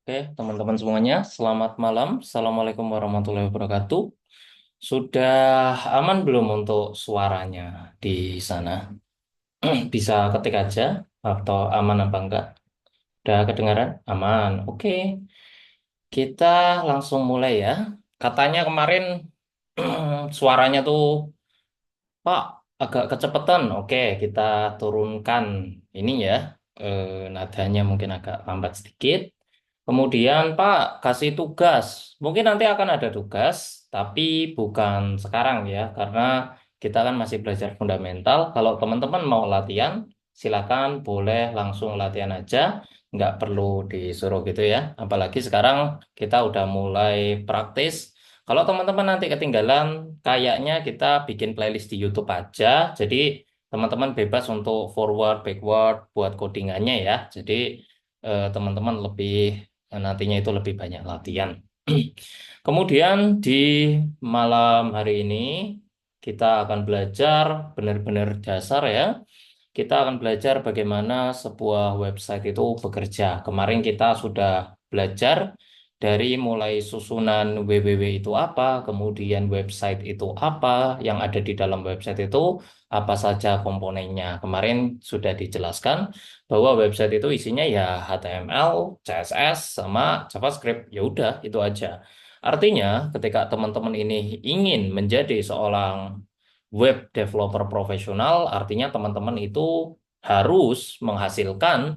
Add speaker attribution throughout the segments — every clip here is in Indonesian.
Speaker 1: Oke, teman-teman semuanya, selamat malam. Assalamualaikum warahmatullahi wabarakatuh. Sudah aman belum untuk suaranya di sana? Bisa ketik aja, atau aman apa enggak? Udah kedengaran? Aman. Oke, kita langsung mulai ya. Katanya kemarin suaranya tuh, Pak, agak kecepatan. Oke, kita turunkan ini ya. Nadanya mungkin agak lambat sedikit. Kemudian Pak kasih tugas. Mungkin nanti akan ada tugas, tapi bukan sekarang ya, karena kita kan masih belajar fundamental. Kalau teman-teman mau latihan, silakan boleh langsung latihan aja, nggak perlu disuruh gitu ya. Apalagi sekarang kita udah mulai praktis. Kalau teman-teman nanti ketinggalan, kayaknya kita bikin playlist di YouTube aja. Jadi teman-teman bebas untuk forward, backward buat codingannya ya. Jadi teman-teman lebih nantinya itu lebih banyak latihan. Kemudian di malam hari ini kita akan belajar benar-benar dasar ya. Kita akan belajar bagaimana sebuah website itu bekerja. Kemarin kita sudah belajar dari mulai susunan www itu apa, kemudian website itu apa, yang ada di dalam website itu apa saja komponennya. Kemarin sudah dijelaskan bahwa website itu isinya ya HTML, CSS, sama JavaScript. Ya udah, itu aja. Artinya, ketika teman-teman ini ingin menjadi seorang web developer profesional, artinya teman-teman itu harus menghasilkan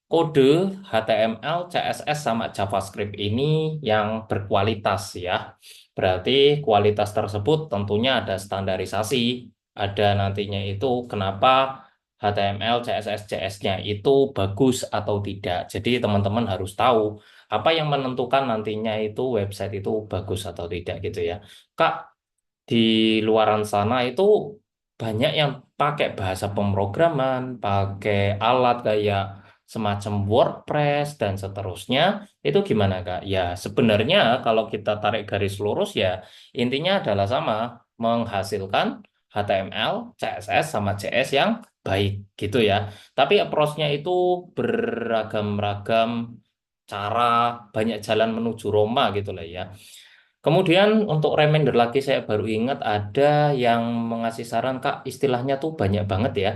Speaker 1: kode HTML, CSS, sama JavaScript ini yang berkualitas ya. Berarti kualitas tersebut tentunya ada standarisasi, ada nantinya itu kenapa HTML, CSS, CS-nya itu bagus atau tidak. Jadi teman-teman harus tahu apa yang menentukan nantinya itu website itu bagus atau tidak gitu ya. Kak, di luaran sana itu banyak yang pakai bahasa pemrograman, pakai alat kayak semacam WordPress dan seterusnya. Itu gimana, Kak? Ya, sebenarnya kalau kita tarik garis lurus ya, intinya adalah sama, menghasilkan HTML, CSS, sama JS yang baik gitu ya. Tapi approach-nya itu beragam-ragam cara, banyak jalan menuju Roma gitu lah ya. Kemudian untuk reminder lagi saya baru ingat ada yang mengasih saran Kak, istilahnya tuh banyak banget ya.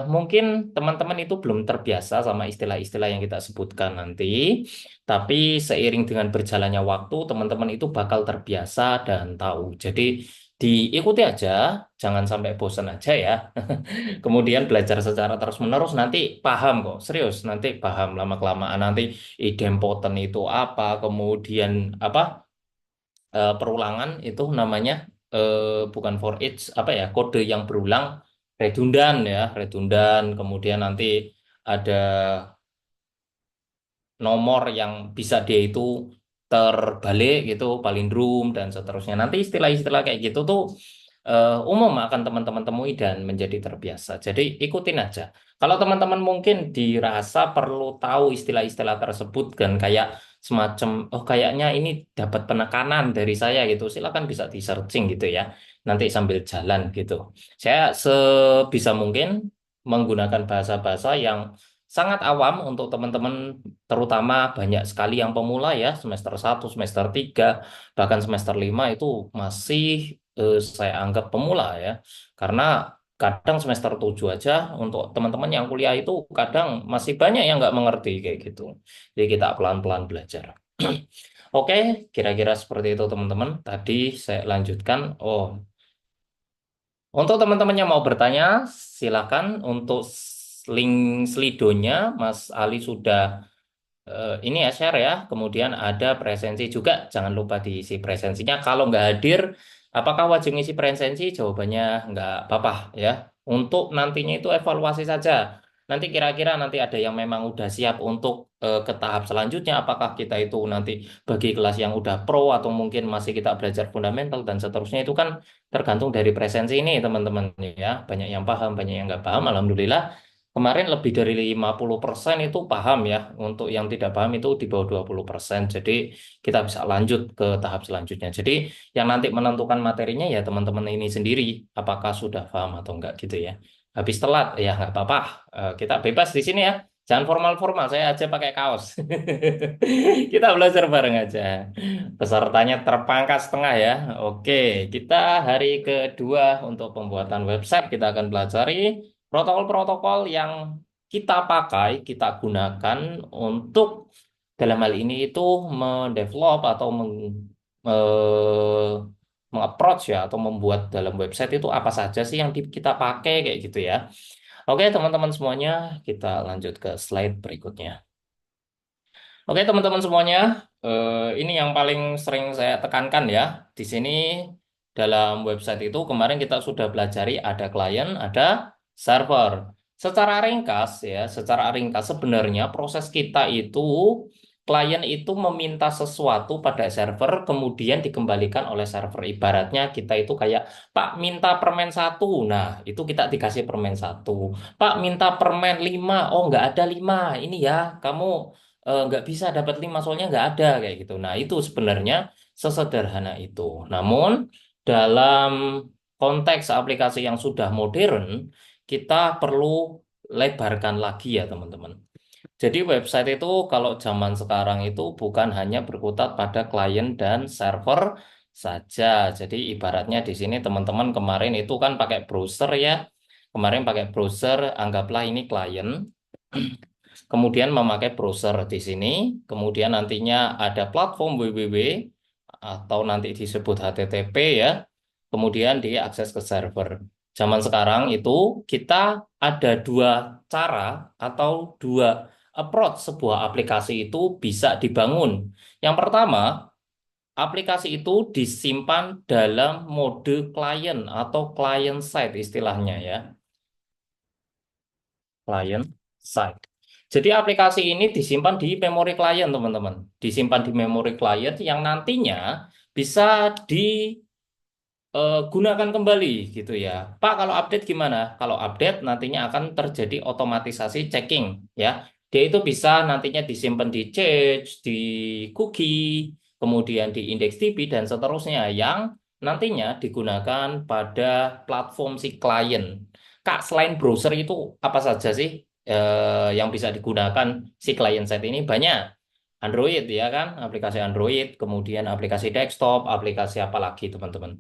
Speaker 1: Mungkin teman-teman itu belum terbiasa sama istilah-istilah yang kita sebutkan nanti, tapi seiring dengan berjalannya waktu teman-teman itu bakal terbiasa dan tahu. Jadi diikuti aja, jangan sampai bosan aja ya. Kemudian belajar secara terus-menerus nanti paham kok, serius nanti paham lama-kelamaan nanti idempoten itu apa, kemudian apa perulangan itu namanya bukan for each apa ya kode yang berulang redundan ya redundan kemudian nanti ada nomor yang bisa dia itu terbalik gitu palindrom dan seterusnya nanti istilah-istilah kayak gitu tuh umum akan teman-teman temui dan menjadi terbiasa jadi ikutin aja kalau teman-teman mungkin dirasa perlu tahu istilah-istilah tersebut kan kayak semacam oh kayaknya ini dapat penekanan dari saya gitu silakan bisa di searching gitu ya nanti sambil jalan gitu saya sebisa mungkin menggunakan bahasa-bahasa yang sangat awam untuk teman-teman terutama banyak sekali yang pemula ya semester 1, semester 3, bahkan semester 5 itu masih saya anggap pemula ya. Karena kadang semester 7 aja untuk teman-teman yang kuliah itu kadang masih banyak yang nggak mengerti kayak gitu. Jadi kita pelan-pelan belajar. Oke, kira-kira seperti itu teman-teman. Tadi saya lanjutkan. Oh, untuk teman-teman yang mau bertanya, silakan untuk link Slidonya Mas Ali sudah ini ya share ya. Kemudian ada presensi juga. Jangan lupa diisi presensinya. Kalau nggak hadir, apakah wajib ngisi presensi? Jawabannya nggak apa-apa ya. Untuk nantinya itu evaluasi saja. Nanti kira-kira nanti ada yang memang udah siap untuk ke tahap selanjutnya. Apakah kita itu nanti bagi kelas yang udah pro atau mungkin masih kita belajar fundamental dan seterusnya itu kan tergantung dari presensi ini teman-teman ya. Banyak yang paham, banyak yang nggak paham. Alhamdulillah. Kemarin lebih dari 50% itu paham ya. Untuk yang tidak paham itu di bawah 20%. Jadi kita bisa lanjut ke tahap selanjutnya. Jadi yang nanti menentukan materinya ya teman-teman ini sendiri. Apakah sudah paham atau enggak gitu ya. Habis telat ya nggak apa-apa. Kita bebas di sini ya. Jangan formal-formal, saya aja pakai kaos. Kita belajar bareng aja. Pesertanya terpangkas setengah ya. Oke, kita hari kedua untuk pembuatan website. Kita akan pelajari protokol-protokol yang kita pakai, kita gunakan untuk dalam hal ini itu mendevelop atau mengapproach ya atau membuat dalam website itu apa saja sih yang kita pakai kayak gitu ya. Oke, teman-teman semuanya, kita lanjut ke slide berikutnya. Oke, teman-teman semuanya, ini yang paling sering saya tekankan ya. Di sini dalam website itu kemarin kita sudah pelajari ada klien, ada server. Secara ringkas sebenarnya proses kita itu klien itu meminta sesuatu pada server, kemudian dikembalikan oleh server. Ibaratnya kita itu kayak Pak minta permen satu, nah itu kita dikasih permen satu. Pak minta permen lima, oh nggak ada lima, ini ya kamu nggak bisa dapat lima soalnya nggak ada kayak gitu. Nah itu sebenarnya sesederhana itu. Namun dalam konteks aplikasi yang sudah modern, kita perlu lebarkan lagi ya teman-teman. Jadi website itu kalau zaman sekarang itu bukan hanya berkutat pada klien dan server saja. Jadi ibaratnya di sini teman-teman kemarin itu kan pakai browser ya. Kemarin pakai browser, anggaplah ini klien. Kemudian memakai browser di sini, kemudian nantinya ada platform www atau nanti disebut HTTP ya, kemudian diakses ke server. Zaman sekarang itu kita ada dua cara atau dua approach sebuah aplikasi itu bisa dibangun. Yang pertama, aplikasi itu disimpan dalam mode klien atau client side istilahnya ya, client side. Jadi aplikasi ini disimpan di memori klien, teman-teman. Disimpan di memori klien yang nantinya bisa digunakan kembali gitu ya. Pak, kalau update gimana? Kalau update nantinya akan terjadi otomatisasi checking ya. Dia itu bisa nantinya disimpan di Change, di Cookie, kemudian di IndexedDB dan seterusnya yang nantinya digunakan pada platform si klien. Kak, selain browser itu apa saja sih yang bisa digunakan si client side ini? Banyak. Android ya kan, aplikasi Android, kemudian aplikasi desktop, aplikasi apa lagi teman-teman?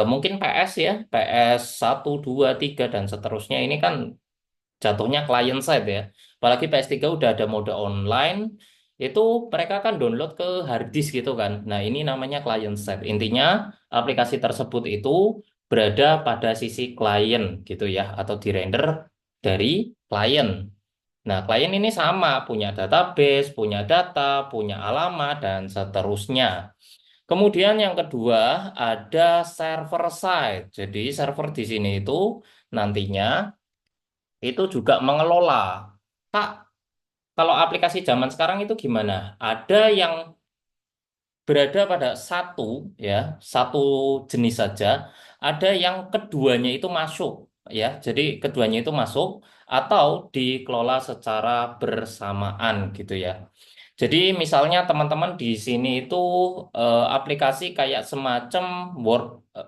Speaker 1: Mungkin PS ya, PS 1, 2, 3 dan seterusnya ini kan jatuhnya client side ya. Apalagi PS3 udah ada mode online, itu mereka kan download ke hard disk gitu kan. Nah, ini namanya client side. Intinya aplikasi tersebut itu berada pada sisi klien gitu ya, atau dirender dari klien. Nah, klien ini sama, punya database, punya data, punya alamat, dan seterusnya. Kemudian yang kedua ada server side. Jadi server di sini itu nantinya itu juga mengelola. Kak, kalau aplikasi zaman sekarang itu gimana? Ada yang berada pada satu ya, satu jenis saja. Ada yang keduanya itu masuk ya. Jadi keduanya itu masuk atau dikelola secara bersamaan gitu ya. Jadi misalnya teman-teman di sini itu aplikasi kayak semacam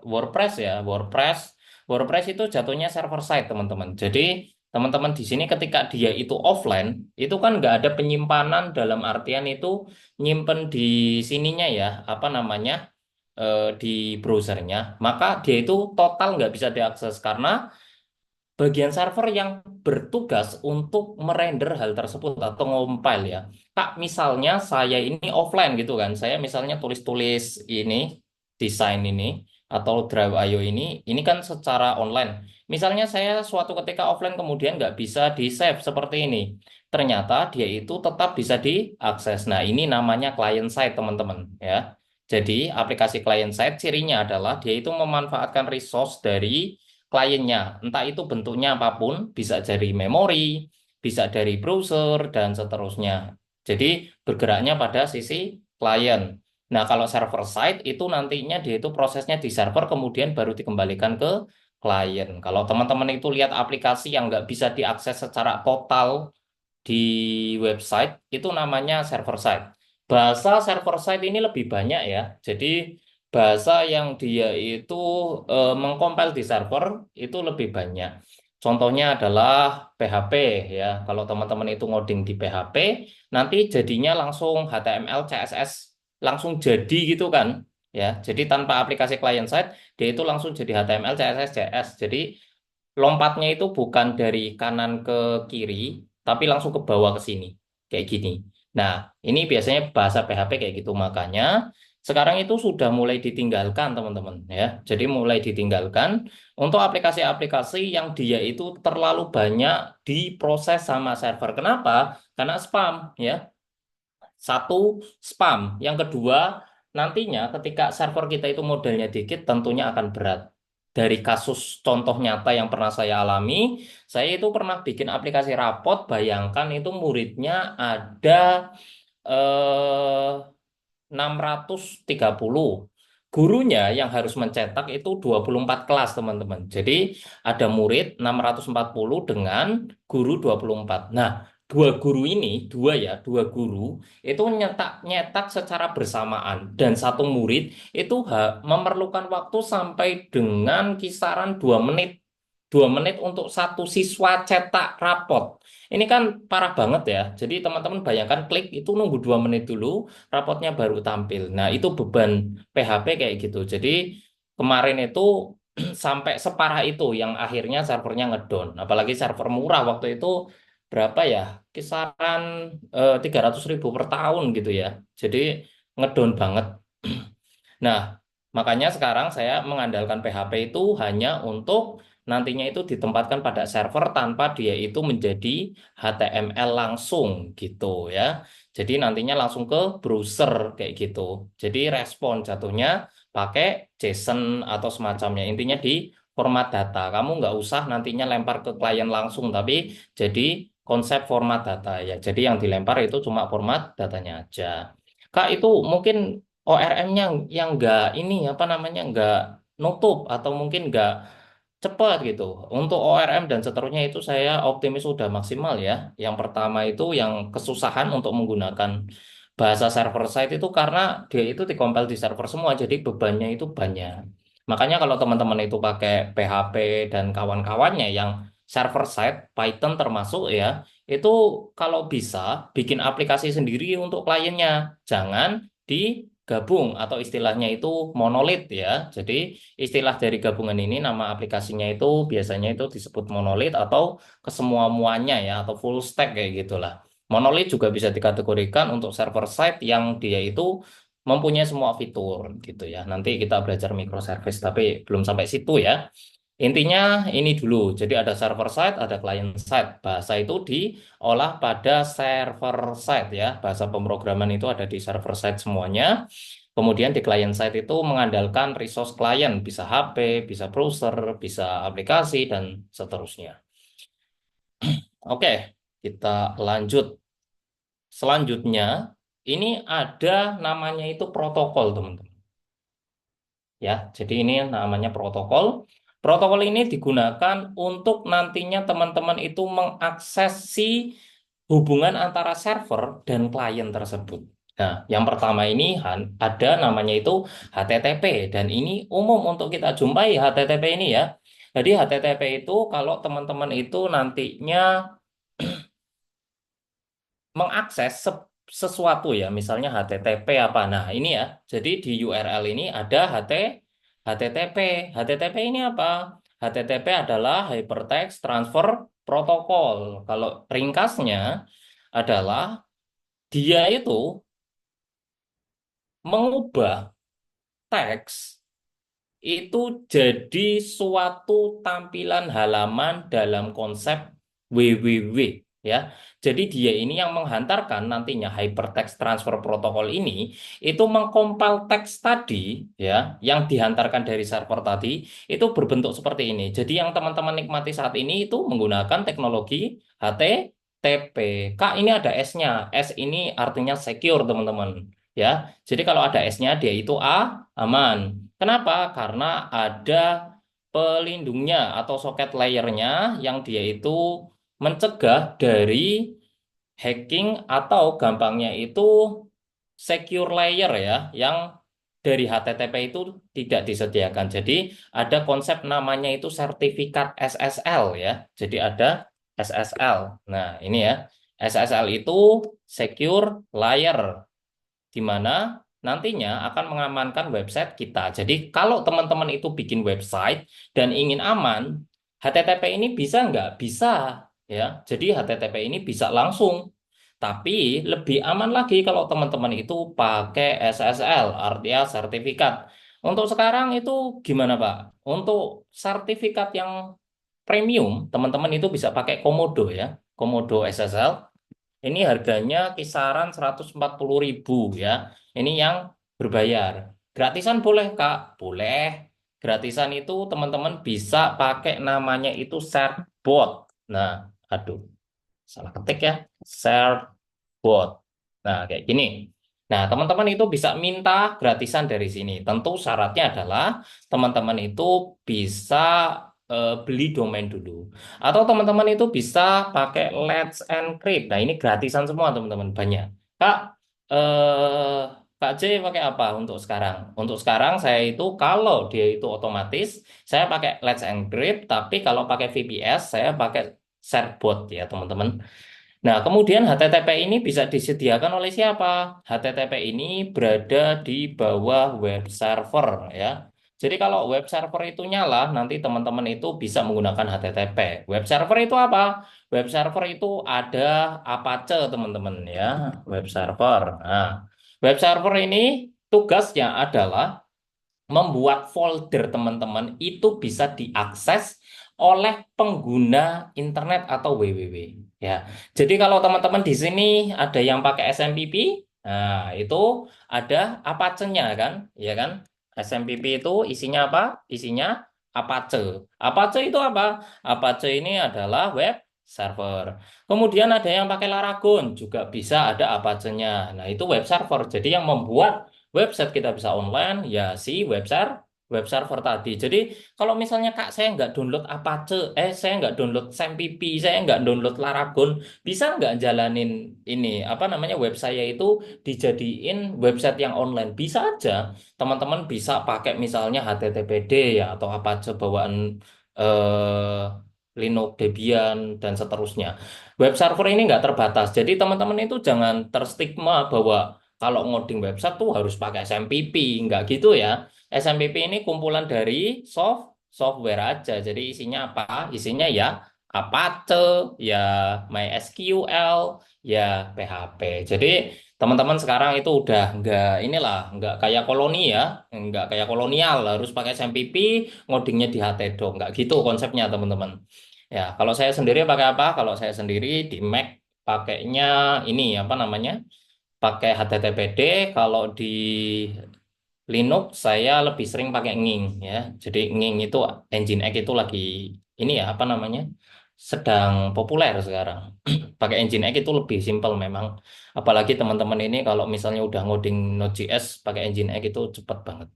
Speaker 1: WordPress ya, WordPress. WordPress itu jatuhnya server side teman-teman. Jadi teman-teman di sini ketika dia itu offline, itu kan nggak ada penyimpanan dalam artian itu nyimpen di sininya ya, apa namanya di browsernya. Maka dia itu total nggak bisa diakses karena bagian server yang bertugas untuk merender hal tersebut atau ngompil ya. Kak, misalnya saya ini offline gitu kan. Saya misalnya tulis-tulis ini, desain ini, atau Drive IO ini kan secara online. Misalnya saya suatu ketika offline kemudian nggak bisa di-save seperti ini. Ternyata dia itu tetap bisa diakses. Nah, ini namanya client side, teman-teman ya. Jadi, aplikasi client side cirinya adalah dia itu memanfaatkan resource dari kliennya. Entah itu bentuknya apapun, bisa dari memori, bisa dari browser, dan seterusnya. Jadi bergeraknya pada sisi klien. Nah, kalau server side itu nantinya dia itu prosesnya di server kemudian baru dikembalikan ke klien. Kalau teman-teman itu lihat aplikasi yang nggak bisa diakses secara total di website, itu namanya server side. Bahasa server side ini lebih banyak ya. Jadi bahasa yang dia itu mengcompile di server itu lebih banyak. Contohnya adalah PHP ya. Kalau teman-teman itu ngoding di PHP, nanti jadinya langsung HTML, CSS langsung jadi gitu kan. Ya, jadi tanpa aplikasi client side, dia itu langsung jadi HTML, CSS, JS. Jadi lompatnya itu bukan dari kanan ke kiri, tapi langsung ke bawah ke sini, kayak gini. Nah, ini biasanya bahasa PHP kayak gitu. Makanya sekarang itu sudah mulai ditinggalkan, teman-teman, ya. Jadi mulai ditinggalkan untuk aplikasi-aplikasi yang dia itu terlalu banyak diproses sama server. Kenapa? Karena spam, ya. Satu, spam. Yang kedua, nantinya ketika server kita itu modelnya dikit, tentunya akan berat. Dari kasus contoh nyata yang pernah saya alami, saya itu pernah bikin aplikasi rapot, bayangkan itu muridnya ada eh, 630. Gurunya yang harus mencetak itu 24 kelas, teman-teman. Jadi ada murid 640 dengan guru 24. Nah, dua guru ini, dua guru itu nyetak nyetak secara bersamaan dan satu murid itu memerlukan waktu sampai dengan kisaran 2 menit. 2 menit untuk satu siswa cetak rapot. Ini kan parah banget ya. Jadi teman-teman bayangkan klik itu nunggu 2 menit dulu rapotnya baru tampil. Nah, itu beban PHP kayak gitu. Jadi kemarin itu sampai separah itu yang akhirnya servernya ngedon. Apalagi server murah waktu itu berapa ya? Kisaran 300.000 per tahun gitu ya. Jadi ngedon banget. Nah, makanya sekarang saya mengandalkan PHP itu hanya untuk nantinya itu ditempatkan pada server tanpa dia itu menjadi HTML langsung gitu ya. Jadi nantinya langsung ke browser kayak gitu. Jadi respon jatuhnya pakai JSON atau semacamnya. Intinya di format data. Kamu nggak usah nantinya lempar ke klien langsung, tapi jadi konsep format data ya. Jadi yang dilempar itu cuma format datanya aja. Kak, itu mungkin ORM-nya yang nggak ini apa namanya nggak nutup atau mungkin nggak cepat gitu. Untuk ORM dan seterusnya itu saya optimis sudah maksimal ya. Yang pertama itu yang kesusahan untuk menggunakan bahasa server side itu karena dia itu dikompil di server semua, jadi bebannya itu banyak. Makanya kalau teman-teman itu pakai PHP dan kawan-kawannya yang server side, Python termasuk ya, itu kalau bisa bikin aplikasi sendiri untuk kliennya. Jangan digabung atau istilahnya itu monolit ya. Jadi istilah dari gabungan ini nama aplikasinya itu biasanya itu disebut monolit atau kesemua muanya ya atau full stack kayak gitulah. Monolit juga bisa dikategorikan untuk server side yang dia itu mempunyai semua fitur gitu ya. Nanti kita belajar microservice tapi belum sampai situ ya. Intinya ini dulu. Jadi ada server side, ada client side. Bahasa itu diolah pada server side ya. Bahasa pemrograman itu ada di server side semuanya. Kemudian di client side itu mengandalkan resource client, bisa HP, bisa browser, bisa aplikasi, dan seterusnya. Oke, kita lanjut. Selanjutnya, ini ada namanya itu protokol, teman-teman. Ya, jadi ini namanya protokol. Protokol ini digunakan untuk nantinya teman-teman itu mengakses si hubungan antara server dan klien tersebut. Nah, yang pertama ini ada namanya itu HTTP dan ini umum untuk kita jumpai HTTP ini ya. Jadi HTTP itu kalau teman-teman itu nantinya mengakses sesuatu ya, misalnya HTTP apa. Nah, ini ya. Jadi di URL ini ada HTTP. HTTP ini apa? HTTP adalah Hypertext Transfer Protocol. Kalau ringkasnya adalah dia itu mengubah teks itu jadi suatu tampilan halaman dalam konsep www ya. Jadi dia ini yang menghantarkan nantinya hypertext transfer protocol ini itu mengkompil teks tadi ya yang dihantarkan dari server tadi itu berbentuk seperti ini. Jadi yang teman-teman nikmati saat ini itu menggunakan teknologi HTTP. Kak, ini ada S-nya. S ini artinya secure, teman-teman. Ya. Jadi kalau ada S-nya dia itu aman. Kenapa? Karena ada pelindungnya atau socket layernya yang dia itu mencegah dari hacking atau gampangnya itu secure layer ya, yang dari HTTP itu tidak disediakan. Jadi ada konsep namanya itu sertifikat SSL ya. Jadi ada SSL. Nah, ini ya. SSL itu Secure Layer, di mana nantinya akan mengamankan website kita. Jadi kalau teman-teman itu bikin website dan ingin aman, HTTP ini bisa nggak? Bisa ya. Jadi HTTP ini bisa langsung. Tapi lebih aman lagi kalau teman-teman itu pakai SSL, artinya sertifikat. Untuk sekarang itu gimana, Pak? Untuk sertifikat yang premium, teman-teman itu bisa pakai Komodo ya. Komodo SSL. Ini harganya kisaran 140.000 ya. Ini yang berbayar. Gratisan boleh, Kak? Boleh. Gratisan itu teman-teman bisa pakai namanya itu Sharebot. Nah, aduh, salah ketik ya. Sharebot. Nah, kayak gini. Nah, teman-teman itu bisa minta gratisan dari sini. Tentu syaratnya adalah teman-teman itu bisa beli domain dulu. Atau teman-teman itu bisa pakai Let's Encrypt. Nah, ini gratisan semua teman-teman, banyak. Kak, eh, Kak J pakai apa untuk sekarang? Untuk sekarang saya itu kalau dia itu otomatis, saya pakai Let's Encrypt, tapi kalau pakai VPS, saya pakai Sharebot ya teman-teman. Nah, kemudian HTTP ini bisa disediakan oleh siapa? HTTP ini berada di bawah web server ya. Jadi kalau web server itu nyala, nanti teman-teman itu bisa menggunakan HTTP. Web server itu apa? Web server itu ada Apache, teman-teman ya. Web server. Nah, web server ini tugasnya adalah membuat folder teman-teman itu bisa diakses oleh pengguna internet atau www ya. Jadi kalau teman-teman di sini ada yang pakai SMPP, nah itu ada Apache-nya kan, ya kan? SMPP itu isinya apa? Isinya Apache. Apache itu apa? Apache ini adalah web server. Kemudian ada yang pakai Laragon, juga bisa ada Apache-nya. Nah, itu web server. Jadi yang membuat website kita bisa online ya si web server tadi. Jadi kalau misalnya Kak saya nggak download Apache, saya nggak download SAMPP, saya nggak download Laragon, bisa nggak jalanin ini apa namanya web saya itu dijadiin website yang online? Bisa aja. Teman-teman bisa pakai misalnya HTTPD ya atau Apache bawaan eh, Linux, Debian dan seterusnya. Web server ini nggak terbatas. Jadi teman-teman itu jangan terstigma bahwa kalau ngoding website tuh harus pakai SMPP, nggak gitu ya. SMPP ini kumpulan dari software aja. Jadi isinya apa? Isinya ya Apache, ya MySQL, ya PHP. Jadi teman-teman sekarang itu udah nggak nggak kayak koloni ya, nggak kayak kolonial harus pakai SMPP, ngodingnya di htdoc, nggak gitu konsepnya teman-teman. Ya, kalau saya sendiri pakai apa? Kalau saya sendiri di Mac pakainya ini apa namanya? Pakai HTTPD. Kalau di Linux saya lebih sering pakai Nging ya. Jadi Nging itu Nginx itu lagi ini ya apa namanya? Sedang populer sekarang. Pakai Nginx itu lebih simpel memang. Apalagi teman-teman ini kalau misalnya udah ngoding Node.js pakai Nginx itu cepat banget.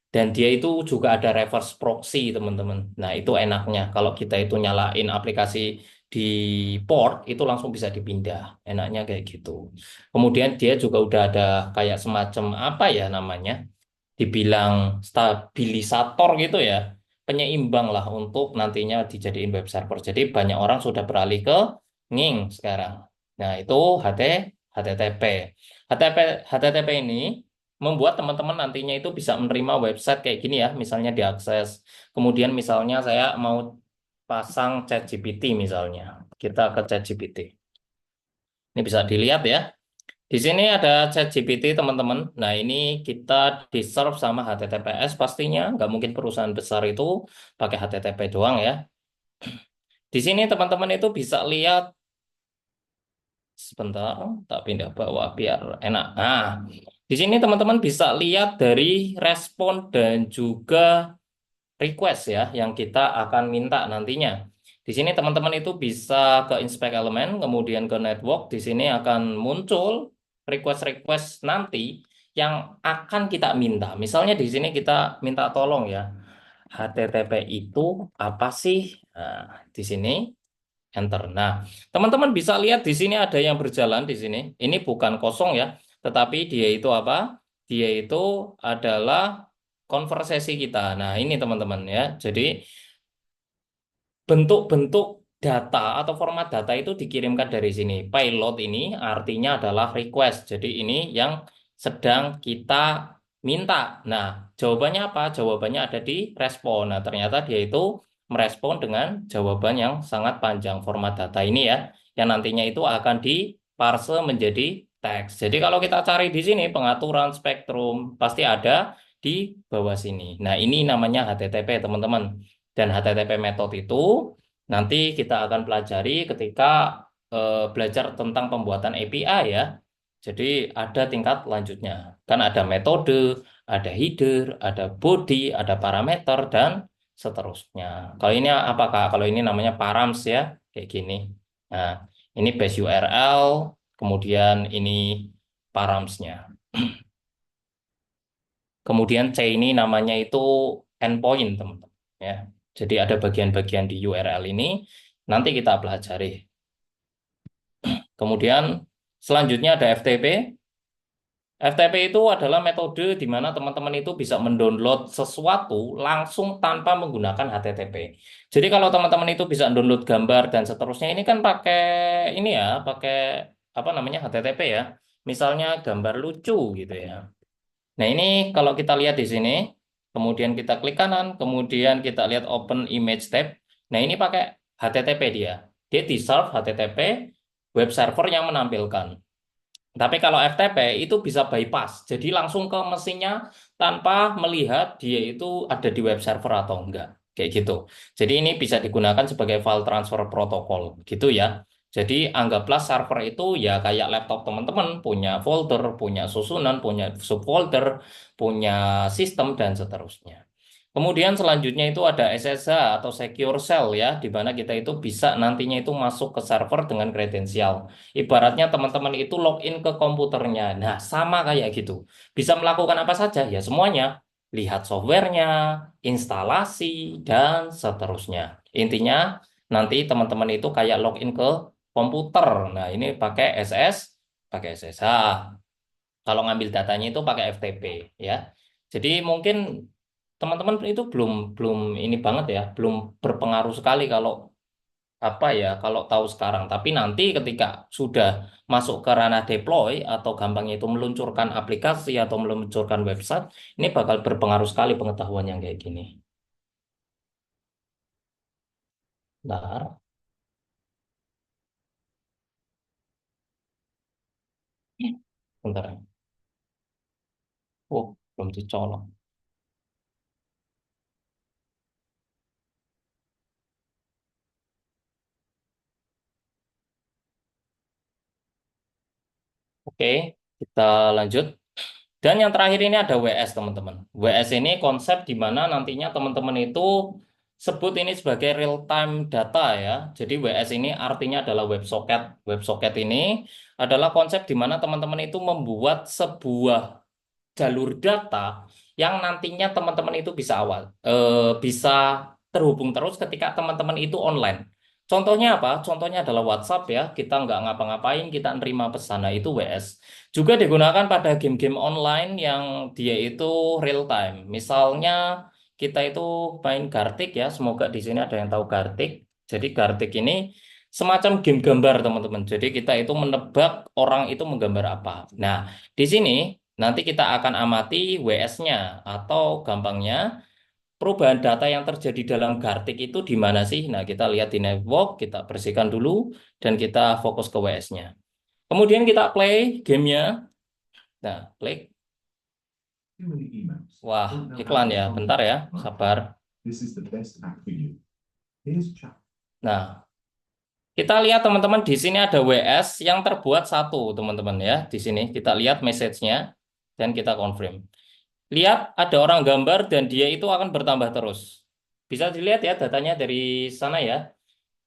Speaker 1: Dan dia itu juga ada reverse proxy, teman-teman. Nah, itu enaknya. Kalau kita itu nyalain aplikasi di port, itu langsung bisa dipindah. Enaknya kayak gitu. Kemudian dia juga udah ada kayak semacam apa ya namanya? Dibilang stabilisator gitu ya. Penyeimbang lah untuk nantinya dijadiin web server. Jadi banyak orang sudah beralih ke Nging sekarang. Nah, itu HTTP. HTTP ini membuat teman-teman nantinya itu bisa menerima website kayak gini ya, misalnya diakses. Kemudian misalnya saya mau pasang ChatGPT misalnya. Kita ke ChatGPT. Ini bisa dilihat ya. Di sini ada ChatGPT teman-teman. Nah ini kita di-serve sama HTTPS pastinya. Nggak mungkin perusahaan besar itu pakai HTTP doang ya. Di sini teman-teman itu bisa lihat sebentar, tak pindah bawah biar enak. Nah, di sini teman-teman bisa lihat dari respon dan juga request ya yang kita akan minta nantinya. Di sini teman-teman itu bisa ke inspect element, kemudian ke network. Di sini akan muncul request-request nanti yang akan kita minta. Misalnya di sini kita minta tolong ya, HTTP itu apa sih? Nah, di sini enter. Nah, teman-teman bisa lihat di sini ada yang berjalan di sini. Ini bukan kosong ya, tetapi dia itu apa? dia itu adalah konversasi kita. Nah, ini teman-teman ya. Jadi bentuk-bentuk data atau format data itu dikirimkan dari sini. Payload ini artinya adalah request. Jadi ini yang sedang kita minta. Nah, jawabannya apa? Jawabannya ada di respon. Nah, ternyata dia itu merespon dengan jawaban yang sangat panjang format data ini ya, yang nantinya itu akan diparse menjadi teks. Jadi kalau kita cari di sini pengaturan spektrum pasti ada di bawah sini. Nah, ini namanya HTTP, teman-teman. Dan HTTP method itu nanti kita akan pelajari ketika belajar tentang pembuatan API ya. Jadi ada tingkat lanjutnya. Kan ada metode, ada header, ada body, ada parameter, dan seterusnya. Kalau ini apa Kak? Kalau ini namanya params ya, kayak gini. Nah, ini base URL, kemudian ini paramsnya. Kemudian C ini namanya itu endpoint, teman-teman. Ya. Jadi ada bagian-bagian di URL ini, nanti kita pelajari. Kemudian selanjutnya ada FTP. FTP itu adalah metode di mana teman-teman itu bisa mendownload sesuatu langsung tanpa menggunakan HTTP. Jadi kalau teman-teman itu bisa download gambar dan seterusnya, ini kan pakai ini ya, pakai apa namanya HTTP ya. Misalnya gambar lucu gitu ya. Nah, ini kalau kita lihat di sini, kemudian kita klik kanan, kemudian kita lihat open image tab. Nah, ini pakai HTTP dia. Dia di-serve HTTP web server yang menampilkan. Tapi kalau FTP itu bisa bypass, jadi langsung ke mesinnya tanpa melihat dia itu ada di web server atau enggak. Kayak gitu. Jadi ini bisa digunakan sebagai file transfer protocol, gitu ya. Jadi anggaplah server itu ya kayak laptop teman-teman, punya folder, punya susunan, punya subfolder, punya sistem, dan seterusnya. Kemudian selanjutnya itu ada SSH atau Secure Shell ya, di mana kita itu bisa nantinya itu masuk ke server dengan kredensial. Ibaratnya teman-teman itu login ke komputernya. Nah, sama kayak gitu. Bisa melakukan apa saja? Ya semuanya. Lihat softwarenya, instalasi, dan seterusnya. Intinya, nanti teman-teman itu kayak login ke komputer. Nah, ini pakai SSH. Kalau ngambil datanya itu pakai FTP ya. Jadi mungkin teman-teman itu belum belum ini banget ya, belum berpengaruh sekali kalau apa ya, kalau tahu sekarang. Tapi nanti ketika sudah masuk ke ranah deploy atau gampangnya itu meluncurkan aplikasi atau meluncurkan website, ini bakal berpengaruh sekali pengetahuan yang kayak gini. Bentar, bentar. Oh, belum dicolok. Oke, kita lanjut. Dan yang terakhir ini ada WS, teman-teman. WS ini konsep di mana nantinya teman-teman itu sebut ini sebagai real time data ya. Jadi WS ini artinya adalah WebSocket. WebSocket ini adalah konsep di mana teman-teman itu membuat sebuah jalur data yang nantinya teman-teman itu bisa terhubung terus ketika teman-teman itu online. Contohnya apa? Contohnya adalah WhatsApp ya. Kita nggak ngapa-ngapain, kita nerima pesan. Nah, itu WS. Juga digunakan pada game-game online yang dia itu real time. Misalnya kita itu main Gartic ya. Semoga di sini ada yang tahu Gartic. Jadi Gartic ini semacam game gambar teman-teman. Jadi kita itu menebak orang itu menggambar apa. Nah, di sini nanti kita akan amati WS-nya atau gampangnya perubahan data yang terjadi dalam Gartik itu di mana sih? Nah, kita lihat di network, kita bersihkan dulu, dan kita fokus ke WS-nya. Kemudian kita play gamenya. Nah, klik. Wah, iklan ya. Bentar ya, sabar. Nah, kita lihat teman-teman di sini ada WS yang terbuat satu, teman-teman ya. Di sini kita lihat message-nya dan kita confirm. Lihat ada orang gambar dan dia itu akan bertambah terus. Bisa dilihat ya datanya dari sana ya.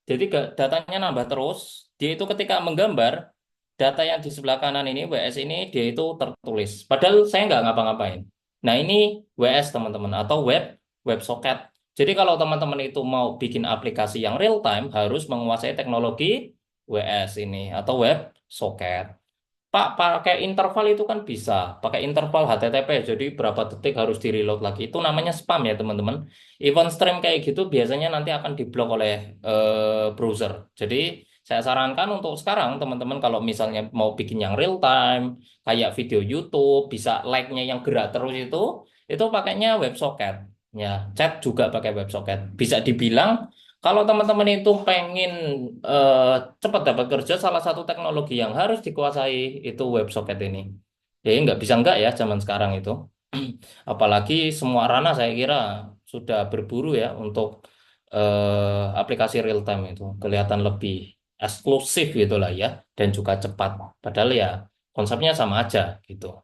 Speaker 1: Jadi datanya nambah terus. Dia itu ketika menggambar, data yang di sebelah kanan ini, WS ini, dia itu tertulis. Padahal saya nggak ngapa-ngapain. Nah, ini WS teman-teman, atau web socket. Jadi kalau teman-teman itu mau bikin aplikasi yang real time, harus menguasai teknologi WS ini, atau web socket. Pak, pakai interval itu kan bisa. Pakai interval HTTP, jadi berapa detik harus di reload lagi. Itu namanya spam ya, teman-teman. Event stream kayak gitu biasanya nanti akan diblok oleh browser. Jadi, saya sarankan untuk sekarang, teman-teman, kalau misalnya mau bikin yang real time, kayak video YouTube, bisa like-nya yang gerak terus itu pakainya WebSocket. Ya, chat juga pakai WebSocket. Bisa dibilang kalau teman-teman itu pengen eh, cepat dapat kerja, salah satu teknologi yang harus dikuasai itu WebSocket ini. Jadi nggak bisa nggak ya zaman sekarang itu. Apalagi semua ranah saya kira sudah berburu ya untuk aplikasi real time itu. Kelihatan lebih eksklusif gitu lah ya dan juga cepat. Padahal ya konsepnya sama aja gitu.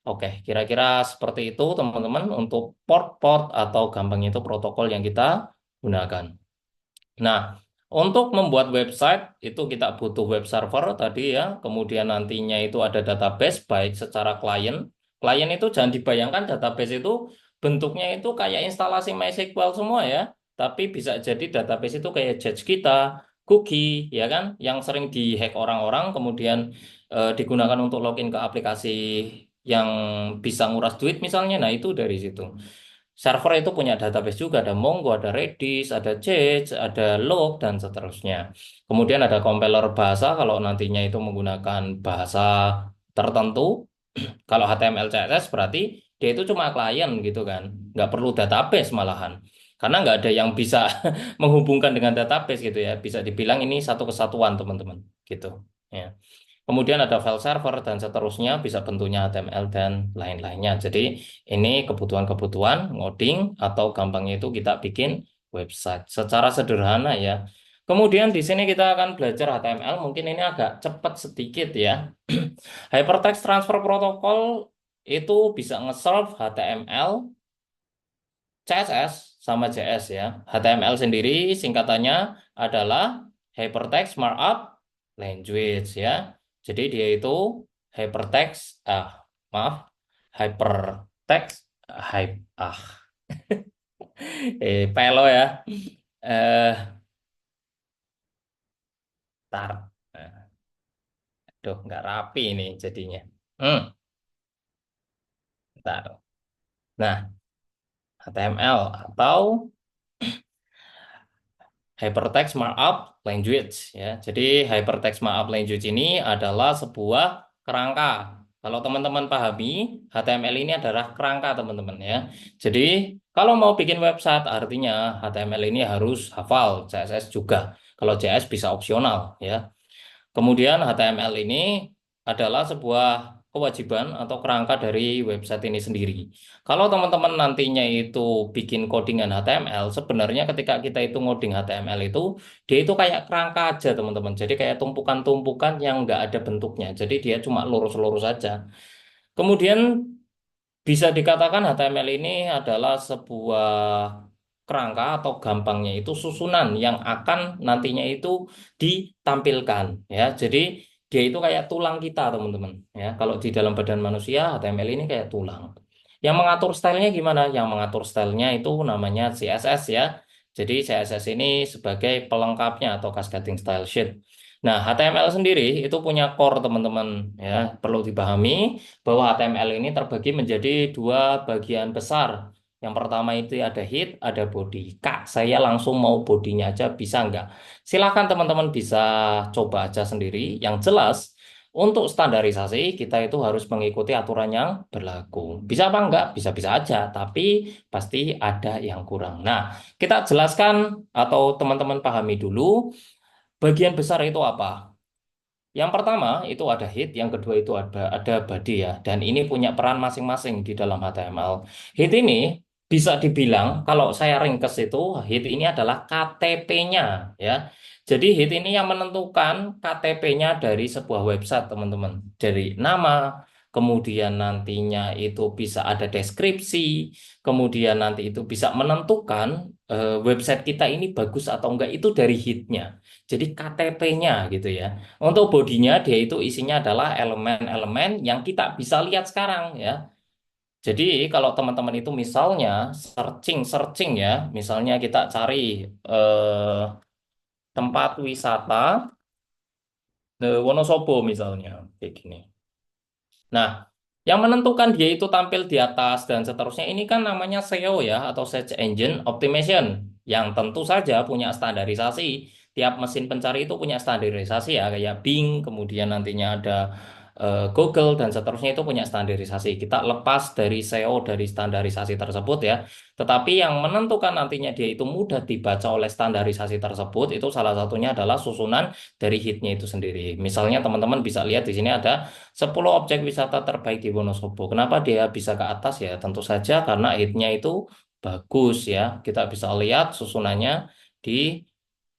Speaker 1: Oke, kira-kira seperti itu teman-teman untuk port-port atau gampang itu protokol yang kita gunakan. Nah, untuk membuat website itu kita butuh web server tadi ya, kemudian nantinya itu ada database baik secara klien. Klien itu jangan dibayangkan database itu bentuknya itu kayak instalasi MySQL semua ya, tapi bisa jadi database itu kayak Jet kita, Cookie ya kan, yang sering dihack orang-orang kemudian digunakan untuk login ke aplikasi yang bisa nguras duit misalnya. Nah, itu dari situ. Server itu punya database juga, ada Mongo, ada Redis, ada Jedge, ada Log, dan seterusnya. Kemudian ada compiler bahasa, kalau nantinya itu menggunakan bahasa tertentu, kalau HTML, CSS berarti dia itu cuma klien gitu kan, nggak perlu database malahan. Karena nggak ada yang bisa menghubungkan dengan database gitu ya, bisa dibilang ini satu kesatuan teman-teman gitu. Ya. Kemudian ada file server dan seterusnya, bisa bentuknya HTML dan lain-lainnya. Jadi ini kebutuhan-kebutuhan ngoding atau gampangnya itu kita bikin website secara sederhana ya. Kemudian di sini kita akan belajar HTML, mungkin ini agak cepat sedikit ya. Hypertext Transfer Protocol itu bisa nge-solve HTML, CSS, sama JS ya. HTML sendiri singkatannya adalah Hypertext Markup Language ya. Jadi dia itu hypertext, maaf, hypertext, hype, pelo ya. Eh, tar, aduh, nggak rapi ini jadinya. Hmm, Ntar. Nah, HTML atau Hypertext Markup Language ya. Jadi Hypertext Markup Language ini adalah sebuah kerangka. Kalau teman-teman pahami, HTML ini adalah kerangka teman-teman ya. Jadi kalau mau bikin website artinya HTML ini harus hafal, CSS juga. Kalau JS bisa opsional ya. Kemudian HTML ini adalah sebuah kewajiban atau kerangka dari website ini sendiri. Kalau teman-teman nantinya itu bikin codingan HTML, sebenarnya ketika kita itu ngoding HTML itu, dia itu kayak kerangka aja teman-teman. Jadi kayak tumpukan-tumpukan yang nggak ada bentuknya. Jadi dia cuma lurus-lurus saja. Kemudian bisa dikatakan HTML ini adalah sebuah kerangka atau gampangnya itu susunan yang akan nantinya itu ditampilkan ya. Jadi dia itu kayak tulang kita teman-teman ya. Kalau di dalam badan manusia HTML ini kayak tulang. Yang mengatur stylenya gimana? Yang mengatur stylenya itu namanya CSS ya. Jadi CSS ini sebagai pelengkapnya atau cascading style sheet. Nah, HTML sendiri itu punya core teman-teman ya. Perlu dipahami bahwa HTML ini terbagi menjadi dua bagian besar. Yang pertama itu ada head, ada body. Kak, saya langsung mau bodinya aja, bisa nggak? Silakan teman-teman bisa coba aja sendiri. Yang jelas, untuk standarisasi kita itu harus mengikuti aturan yang berlaku. Bisa apa enggak? Bisa-bisa aja, tapi pasti ada yang kurang. Nah, kita jelaskan atau teman-teman pahami dulu bagian besar itu apa. Yang pertama itu ada head, yang kedua itu ada body ya. Dan ini punya peran masing-masing di dalam HTML. Head ini bisa dibilang kalau saya ringkes itu head ini adalah KTP-nya ya. Jadi head ini yang menentukan KTP-nya dari sebuah website teman-teman. Dari nama, kemudian nantinya itu bisa ada deskripsi, kemudian nanti itu bisa menentukan website kita ini bagus atau enggak itu dari head-nya. Jadi KTP-nya gitu ya. Untuk bodinya dia itu isinya adalah elemen-elemen yang kita bisa lihat sekarang ya. Jadi kalau teman-teman itu misalnya searching ya, misalnya kita cari eh, tempat wisata Wonosobo misalnya kayak gini. Nah, yang menentukan dia itu tampil di atas dan seterusnya ini kan namanya SEO ya atau Search Engine Optimization yang tentu saja punya standarisasi. Tiap mesin pencari itu punya standarisasi ya kayak Bing, kemudian nantinya ada Google dan seterusnya itu punya standarisasi. Kita lepas dari SEO dari standarisasi tersebut ya. Tetapi yang menentukan nantinya dia itu mudah dibaca oleh standarisasi tersebut itu salah satunya adalah susunan dari hitnya itu sendiri. Misalnya teman-teman bisa lihat di sini ada 10 objek wisata terbaik di Wonosobo. Kenapa dia bisa ke atas ya? Tentu saja karena hitnya itu bagus ya. Kita bisa lihat susunannya di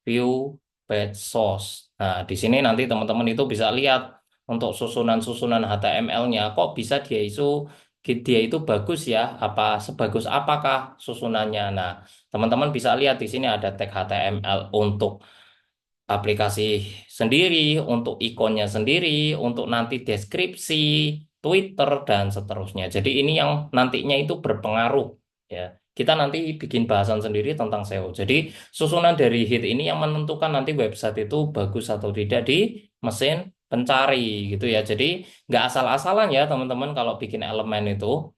Speaker 1: view page source. Nah, di sini nanti teman-teman itu bisa lihat untuk susunan-susunan HTML-nya. Kok bisa dia itu bagus ya? Apa sebagus apakah susunannya? Nah, teman-teman bisa lihat di sini ada tag HTML untuk aplikasi sendiri, untuk ikonnya sendiri, untuk nanti deskripsi, Twitter, dan seterusnya. Jadi ini yang nantinya itu berpengaruh ya. Kita nanti bikin bahasan sendiri tentang SEO. Jadi susunan dari hit ini yang menentukan nanti website itu bagus atau tidak di mesin pencari gitu ya. Jadi nggak asal-asalan ya teman-teman kalau bikin elemen itu.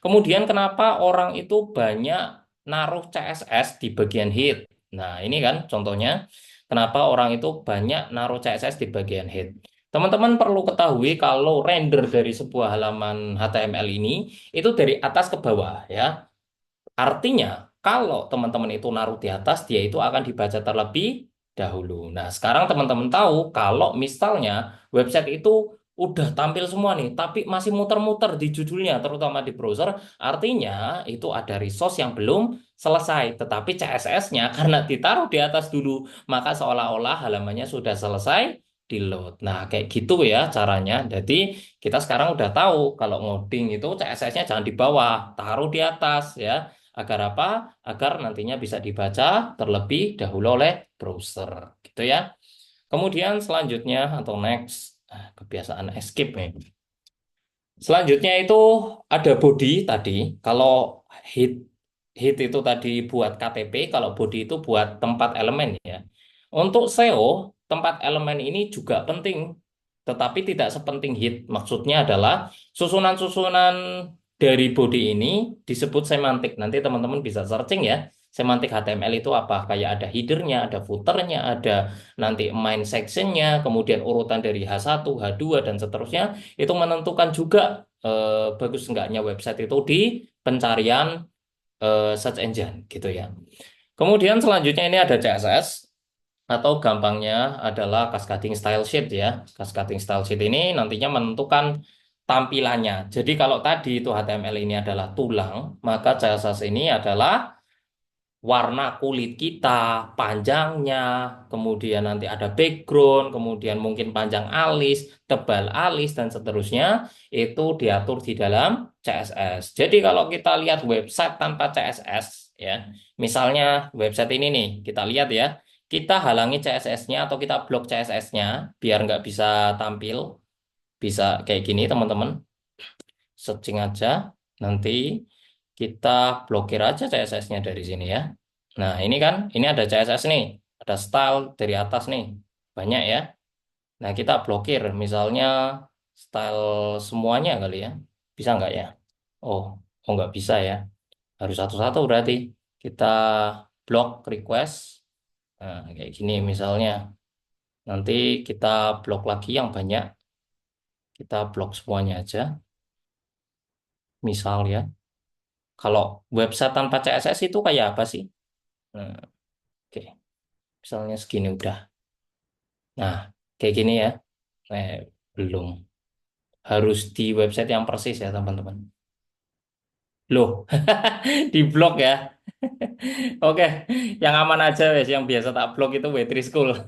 Speaker 1: Kemudian kenapa orang itu banyak naruh CSS di bagian hit? Nah ini kan contohnya. Kenapa orang itu banyak naruh CSS di bagian head? Teman-teman perlu ketahui kalau render dari sebuah halaman HTML ini itu dari atas ke bawah ya. Artinya, kalau teman-teman itu naruh di atas, dia itu akan dibaca terlebih dahulu. Nah, sekarang teman-teman tahu kalau misalnya website itu udah tampil semua nih, tapi masih muter-muter di judulnya, terutama di browser, artinya itu ada resource yang belum selesai. Tetapi CSS-nya karena ditaruh di atas dulu, maka seolah-olah halamannya sudah selesai di load. Nah, kayak gitu ya caranya. Jadi, kita sekarang udah tahu kalau ngoding itu CSS-nya jangan di bawah, taruh di atas ya. Agar apa? Agar nantinya bisa dibaca terlebih dahulu oleh browser, gitu ya. Kemudian selanjutnya atau next, kebiasaan escape nih. Selanjutnya itu ada body tadi. Kalau hit hit itu tadi buat KTP, kalau body itu buat tempat elemen ya. Untuk SEO, tempat elemen ini juga penting, tetapi tidak sepenting hit. Maksudnya adalah susunan-susunan dari body ini disebut semantik. Nanti teman-teman bisa searching ya. Semantik HTML itu apa? Kayak ada headernya, ada footernya, ada nanti main sectionnya, kemudian urutan dari H1, H2, dan seterusnya. Itu menentukan juga bagus enggaknya website itu di pencarian search engine gitu ya. Kemudian selanjutnya ini ada CSS atau gampangnya adalah cascading style sheet ya. Cascading style sheet ini nantinya menentukan tampilannya. Jadi kalau tadi itu HTML ini adalah tulang, maka CSS ini adalah warna kulit kita, panjangnya, kemudian nanti ada background, kemudian mungkin panjang alis, tebal alis, dan seterusnya, itu diatur di dalam CSS. Jadi kalau kita lihat website tanpa CSS, ya, misalnya website ini nih, kita lihat ya, kita halangi CSS-nya atau kita blok CSS-nya, biar nggak bisa tampil, bisa kayak gini teman-teman, searching aja, nanti kita blokir aja CSS-nya dari sini ya. Nah, ini kan, ini ada CSS nih, ada style dari atas nih, banyak ya. Nah, kita blokir, misalnya style semuanya kali ya. Bisa nggak ya? Oh, oh nggak bisa ya. Harus satu-satu berarti. Kita blok request, nah, kayak gini misalnya. Nanti kita blok lagi yang banyak, kita blok semuanya aja. Misal ya, kalau website tanpa CSS itu kayak apa sih? Nah, oke, misalnya segini udah. Nah, kayak gini ya. Belum. Harus di website yang persis ya, teman-teman. Loh, di blog ya. Oke, yang aman aja wes. Yang biasa tak blog itu Waitress School.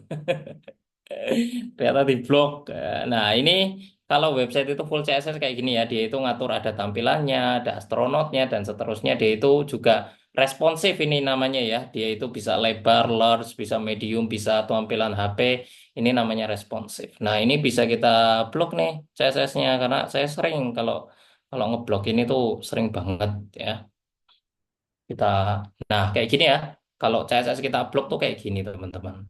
Speaker 1: Ternyata di blog. Nah, ini kalau website itu full CSS kayak gini ya. Dia itu ngatur ada tampilannya, ada astronotnya, dan seterusnya. Dia itu juga responsif ini namanya ya. Dia itu bisa lebar, large, bisa medium, bisa tampilan HP. Ini namanya responsif. Nah, ini bisa kita blok nih CSS-nya karena saya sering kalau kalau ngeblok ini tuh sering banget ya. Kita nah kayak gini ya. Kalau CSS kita blok tuh kayak gini teman-teman.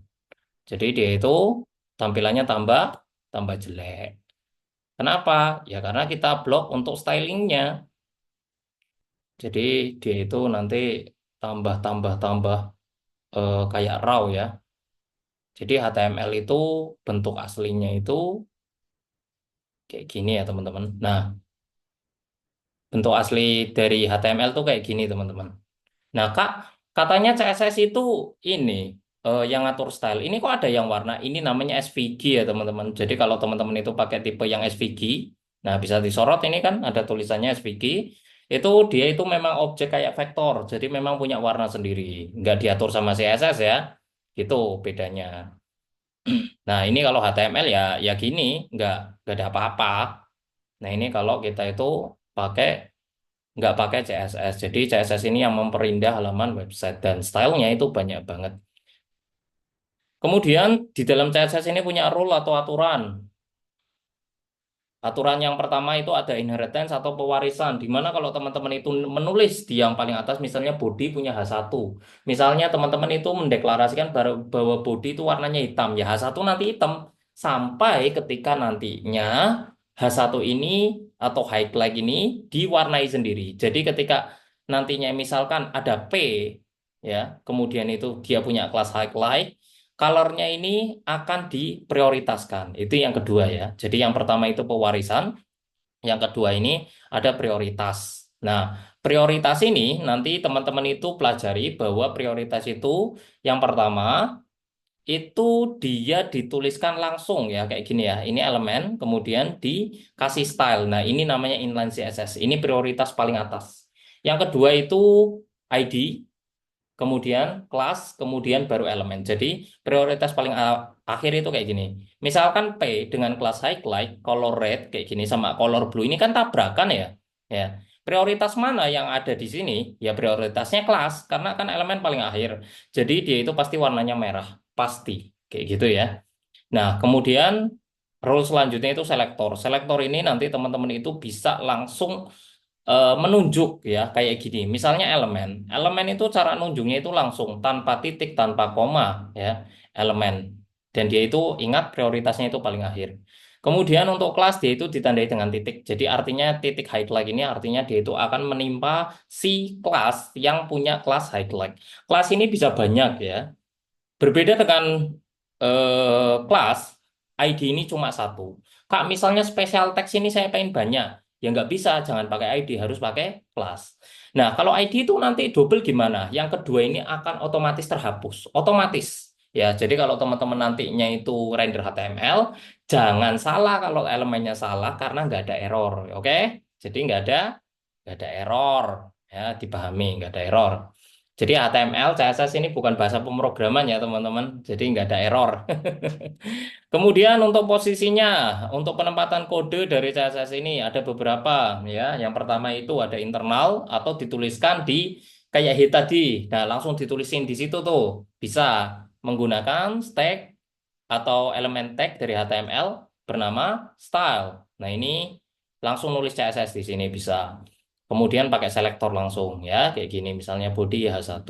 Speaker 1: Jadi dia itu tampilannya tambah tambah jelek. Kenapa? Ya karena kita blok untuk stylingnya. Jadi dia itu nanti tambah tambah tambah kayak raw ya. Jadi HTML itu bentuk aslinya itu kayak gini ya teman-teman. Nah, bentuk asli dari HTML tuh kayak gini teman-teman. Nah, Kak, katanya CSS itu ini yang ngatur style. Ini kok ada yang warna? Ini namanya SVG ya, teman-teman. Jadi kalau teman-teman itu pakai tipe yang SVG, nah bisa disorot ini kan ada tulisannya SVG. Itu dia itu memang objek kayak vektor. Jadi memang punya warna sendiri. Nggak diatur sama CSS ya. Gitu bedanya. Nah, ini kalau HTML ya ya gini, nggak ada apa-apa. Nah, ini kalau kita itu pakai nggak pakai CSS. Jadi CSS ini yang memperindah halaman website dan stylenya itu banyak banget. Kemudian di dalam CSS ini punya rule atau aturan. Aturan yang pertama itu ada inheritance atau pewarisan. Di mana kalau teman-teman itu menulis di yang paling atas misalnya body punya H1. Misalnya teman-teman itu mendeklarasikan bahwa body itu warnanya hitam. Ya H1 nanti hitam. Sampai ketika nantinya H1 ini atau highlight ini diwarnai sendiri. Jadi ketika nantinya misalkan ada P ya, kemudian itu dia punya kelas highlight, colornya ini akan diprioritaskan. Itu yang kedua ya. Jadi yang pertama itu pewarisan, yang kedua ini ada prioritas. Nah, prioritas ini nanti teman-teman itu pelajari bahwa prioritas itu yang pertama itu dia dituliskan langsung ya kayak gini ya. Ini elemen, kemudian dikasih style. Nah, ini namanya inline CSS. Ini prioritas paling atas. Yang kedua itu ID, kemudian kelas, kemudian baru elemen. Jadi prioritas paling akhir itu kayak gini. Misalkan P dengan kelas highlight, color red kayak gini sama color blue ini kan tabrakan ya. Ya. Prioritas mana yang ada di sini? Ya prioritasnya kelas karena kan elemen paling akhir. Jadi dia itu pasti warnanya merah, pasti kayak gitu ya. Nah, kemudian rule selanjutnya itu selektor. Selektor ini nanti teman-teman itu bisa langsung menunjuk ya kayak gini. Misalnya elemen. Elemen itu cara nunjuknya itu langsung tanpa titik, tanpa koma ya, elemen. Dan dia itu ingat prioritasnya itu paling akhir. Kemudian untuk kelas dia itu ditandai dengan titik. Jadi artinya titik highlight ini artinya dia itu akan menimpa si kelas yang punya kelas highlight. Kelas ini bisa banyak ya. Berbeda dengan kelas, ID ini cuma satu. Kak, misalnya special text ini saya pengen banyak. Ya nggak bisa, jangan pakai ID, harus pakai kelas. Nah, kalau ID itu nanti double gimana? Yang kedua ini akan otomatis terhapus. Otomatis. Ya, jadi kalau teman-teman nantinya itu render HTML, jangan salah kalau elemennya salah karena nggak ada error. Oke? Jadi nggak ada error. Ya, dipahami, nggak ada error. Jadi HTML, CSS ini bukan bahasa pemrograman ya teman-teman. Jadi nggak ada error. Kemudian untuk posisinya, untuk penempatan kode dari CSS ini ada beberapa ya. Yang pertama itu ada internal atau dituliskan di kayak hit tadi. Nah, langsung ditulisin di situ tuh. Bisa menggunakan tag atau elemen tag dari HTML bernama style. Nah, ini langsung nulis CSS di sini bisa. Kemudian pakai selektor langsung ya, kayak gini misalnya body H1.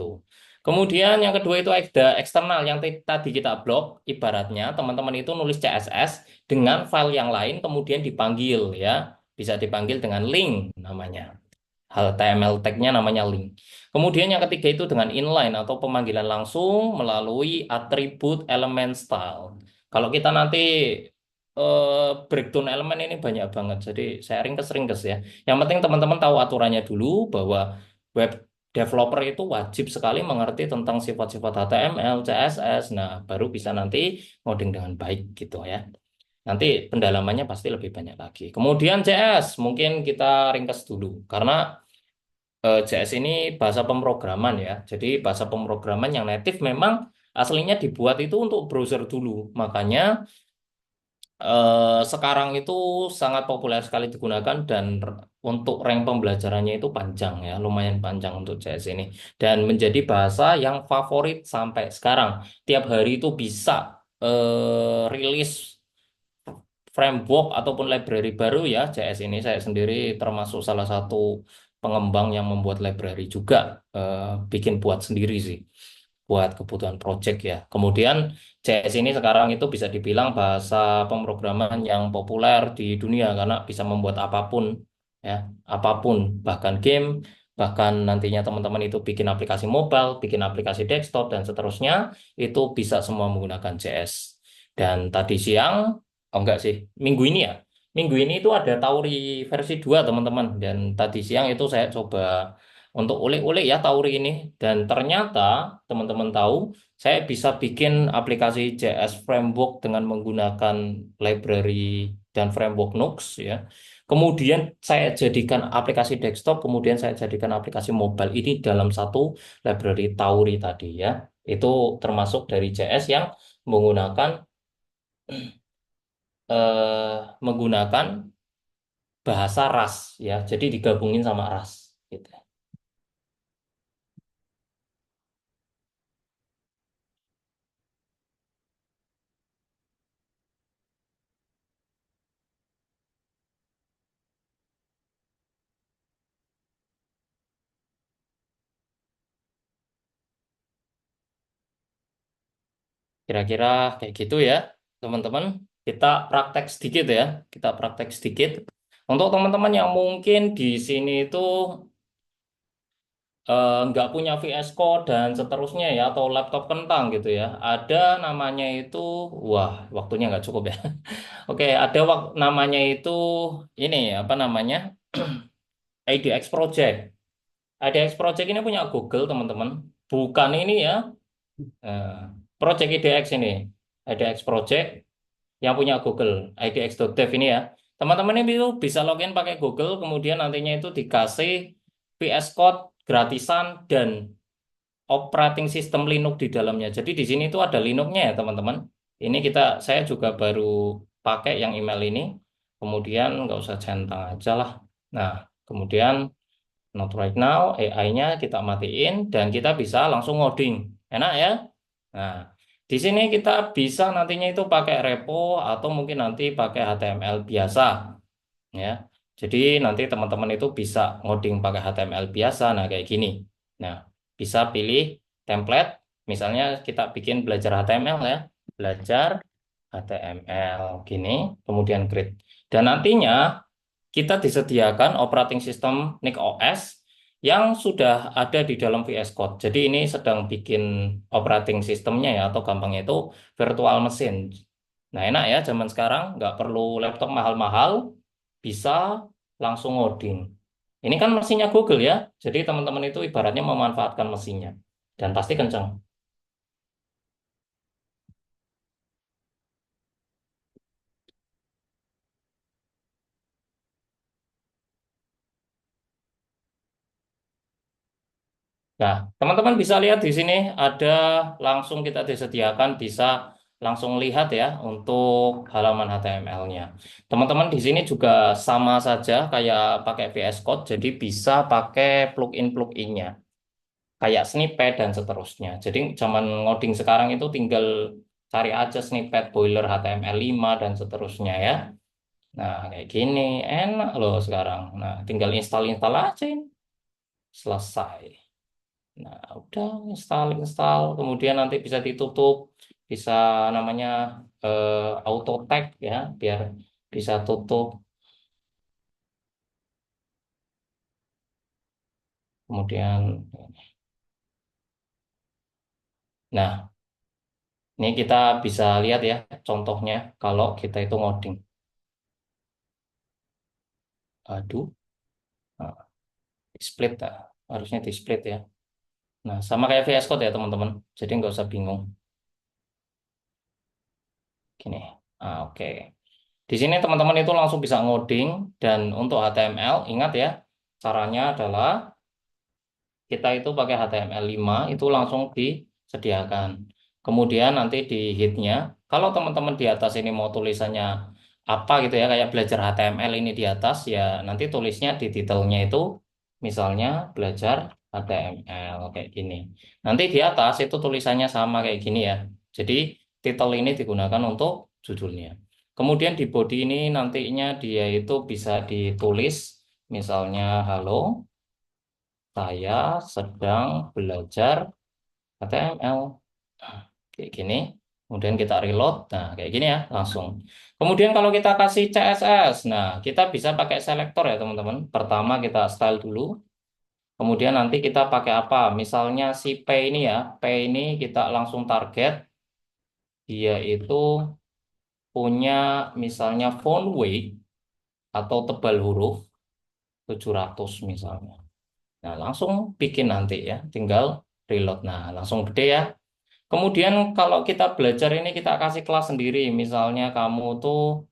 Speaker 1: Kemudian yang kedua itu ada eksternal yang tadi kita blok, ibaratnya teman-teman itu nulis CSS dengan file yang lain kemudian dipanggil ya. Bisa dipanggil dengan link namanya. HTML tag-nya namanya link. Kemudian yang ketiga itu dengan inline atau pemanggilan langsung melalui atribut elemen style. Kalau kita nanti breakdown elemen ini banyak banget. Jadi saya ringkes-ringkes ya. Yang penting teman-teman tahu aturannya dulu bahwa web developer itu wajib sekali mengerti tentang sifat-sifat HTML, CSS. Nah, baru bisa nanti ngoding dengan baik gitu ya. Nanti pendalamannya pasti lebih banyak lagi. Kemudian CS, mungkin kita ringkes dulu. Karena JS ini bahasa pemrograman ya. Jadi bahasa pemrograman yang native memang aslinya dibuat itu untuk browser dulu. Makanya sekarang itu sangat populer sekali digunakan dan untuk rank pembelajarannya itu panjang ya, lumayan panjang untuk JS ini. Dan menjadi bahasa yang favorit sampai sekarang. Tiap hari itu bisa rilis framework ataupun library baru ya. JS ini saya sendiri termasuk salah satu pengembang yang membuat library juga, bikin buat sendiri sih. buat kebutuhan project ya. Kemudian CS ini sekarang itu bisa dibilang bahasa pemrograman yang populer di dunia karena bisa membuat apapun ya, apapun, bahkan game, bahkan nantinya teman-teman itu bikin aplikasi mobile, bikin aplikasi desktop dan seterusnya itu bisa semua menggunakan CS. Dan tadi siang, oh enggak sih, minggu ini ya. Minggu ini itu ada Tauri versi 2 teman-teman. Dan tadi siang itu saya coba untuk ulik-ulik ya Tauri ini. Dan ternyata teman-teman tahu saya bisa bikin aplikasi JS Framework dengan menggunakan library dan framework Nux ya. Kemudian saya jadikan aplikasi desktop, kemudian saya jadikan aplikasi mobile ini dalam satu library Tauri tadi ya. Itu termasuk dari JS yang menggunakan menggunakan bahasa ras ya. Jadi digabungin sama ras gitu. Kira-kira kayak gitu ya, teman-teman. Kita praktek sedikit ya. Kita praktek sedikit. Untuk teman-teman yang mungkin di sini itu nggak punya VS Code dan seterusnya ya, atau laptop kentang gitu ya. Ada namanya itu, wah, waktunya nggak cukup ya. Oke, ada namanya itu ini apa namanya? IDX Project. IDX Project ini punya Google, teman-teman. Bukan ini ya, eh, Project IDX ini. IDX Project yang punya Google, IDX.dev ini ya. Teman-teman ini itu bisa login pakai Google, kemudian nantinya itu dikasih VS Code gratisan dan operating system Linux di dalamnya. Jadi di sini itu ada Linuxnya ya teman-teman. Ini saya juga baru pakai yang email ini. Kemudian nggak usah centang aja lah. Nah, kemudian not right now, AI-nya kita matiin dan kita bisa langsung ngoding. Enak ya? Nah, di sini kita bisa nantinya itu pakai repo atau mungkin nanti pakai HTML biasa ya. Jadi nanti teman-teman itu bisa ngoding pakai HTML biasa. Nah, kayak gini. Nah, bisa pilih template. Misalnya kita bikin belajar HTML ya. Belajar HTML gini, kemudian create. Dan nantinya kita disediakan operating system NIC OS yang sudah ada di dalam VS Code. Jadi ini sedang bikin operating systemnya ya, atau gampangnya itu virtual machine. Nah, enak ya zaman sekarang, nggak perlu laptop mahal-mahal, bisa langsung ngoding. Ini kan mesinnya Google ya, jadi teman-teman itu ibaratnya memanfaatkan mesinnya. Dan pasti kencang. Nah, teman-teman bisa lihat di sini ada langsung kita disediakan bisa langsung lihat ya untuk halaman HTML-nya. Teman-teman di sini juga sama saja kayak pakai VS Code, jadi bisa pakai plugin-pluginnya kayak snippet dan seterusnya. Jadi zaman ngoding sekarang itu tinggal cari aja snippet boiler HTML5 dan seterusnya ya. Nah, kayak gini enak loh sekarang. Nah, tinggal install-install aja ini. Selesai. Nah, udah install, kemudian nanti bisa ditutup, bisa namanya auto tag ya, biar bisa tutup. Kemudian, nah, ini kita bisa lihat ya contohnya kalau kita itu ngoding. Aduh, nah, split, nah, harusnya di split ya. Nah, sama kayak VS Code ya teman-teman. Jadi nggak usah bingung. Gini, oke. Di sini teman-teman itu langsung bisa ngoding dan untuk HTML ingat ya, caranya adalah kita itu pakai HTML5 itu langsung disediakan. Kemudian nanti di hitnya, kalau teman-teman di atas ini mau tulisannya apa gitu ya, kayak belajar HTML ini di atas ya, nanti tulisnya di titelnya itu misalnya belajar HTML kayak gini. Nanti di atas itu tulisannya sama kayak gini ya. Jadi titel ini digunakan untuk judulnya. Kemudian di body ini nantinya dia itu bisa ditulis misalnya halo saya sedang belajar HTML. Kayak gini. Kemudian kita reload. Nah, kayak gini ya, langsung. Kemudian kalau kita kasih CSS, nah kita bisa pakai selektor ya teman-teman. Pertama kita style dulu. Kemudian nanti kita pakai apa? Misalnya si P ini ya, P ini kita langsung target. Dia itu punya misalnya font weight atau tebal huruf 700 misalnya. Nah, langsung bikin nanti ya, tinggal reload. Nah, langsung gede ya. Kemudian kalau kita belajar ini kita kasih kelas sendiri. Misalnya kamu tuh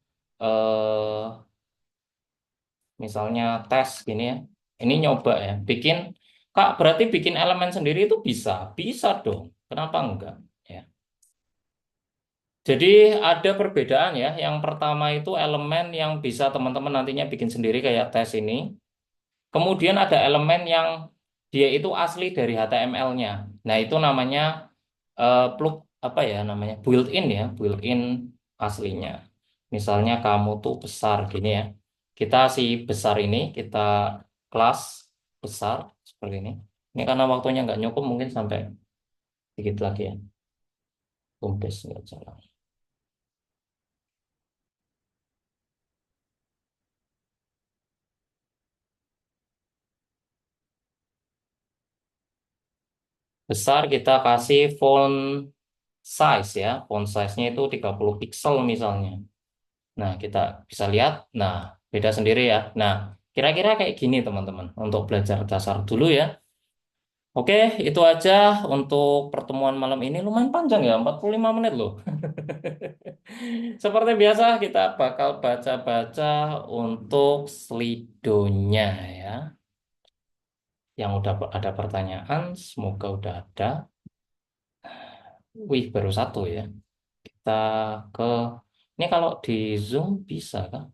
Speaker 1: misalnya tes gini ya. Ini nyoba ya. Bikin Kak, berarti bikin elemen sendiri itu bisa. Bisa dong. Kenapa enggak? Ya. Jadi ada perbedaan ya. Yang pertama itu elemen yang bisa teman-teman nantinya bikin sendiri kayak tes ini. Kemudian ada elemen yang dia itu asli dari HTML-nya. Nah, itu namanya plug apa ya namanya? Built-in ya, built-in aslinya. Misalnya kamu tuh besar gini ya. Kita si besar ini kita kelas besar seperti ini. Ini karena waktunya nggak cukup mungkin sampai dikit lagi ya. Tumpes nggak jalan. Besar kita kasih font size ya. Font size-nya itu 30 pixel misalnya. Nah, kita bisa lihat. Nah, beda sendiri ya. Nah, kira-kira kayak gini teman-teman. Untuk belajar dasar dulu ya. Oke, itu aja untuk pertemuan malam ini. Lumayan panjang ya, 45 menit loh. Seperti biasa, kita bakal baca-baca untuk slidonya ya. Yang udah ada pertanyaan, semoga udah ada. Wih, baru satu ya. Kita ke... Ini kalau di Zoom bisa kan?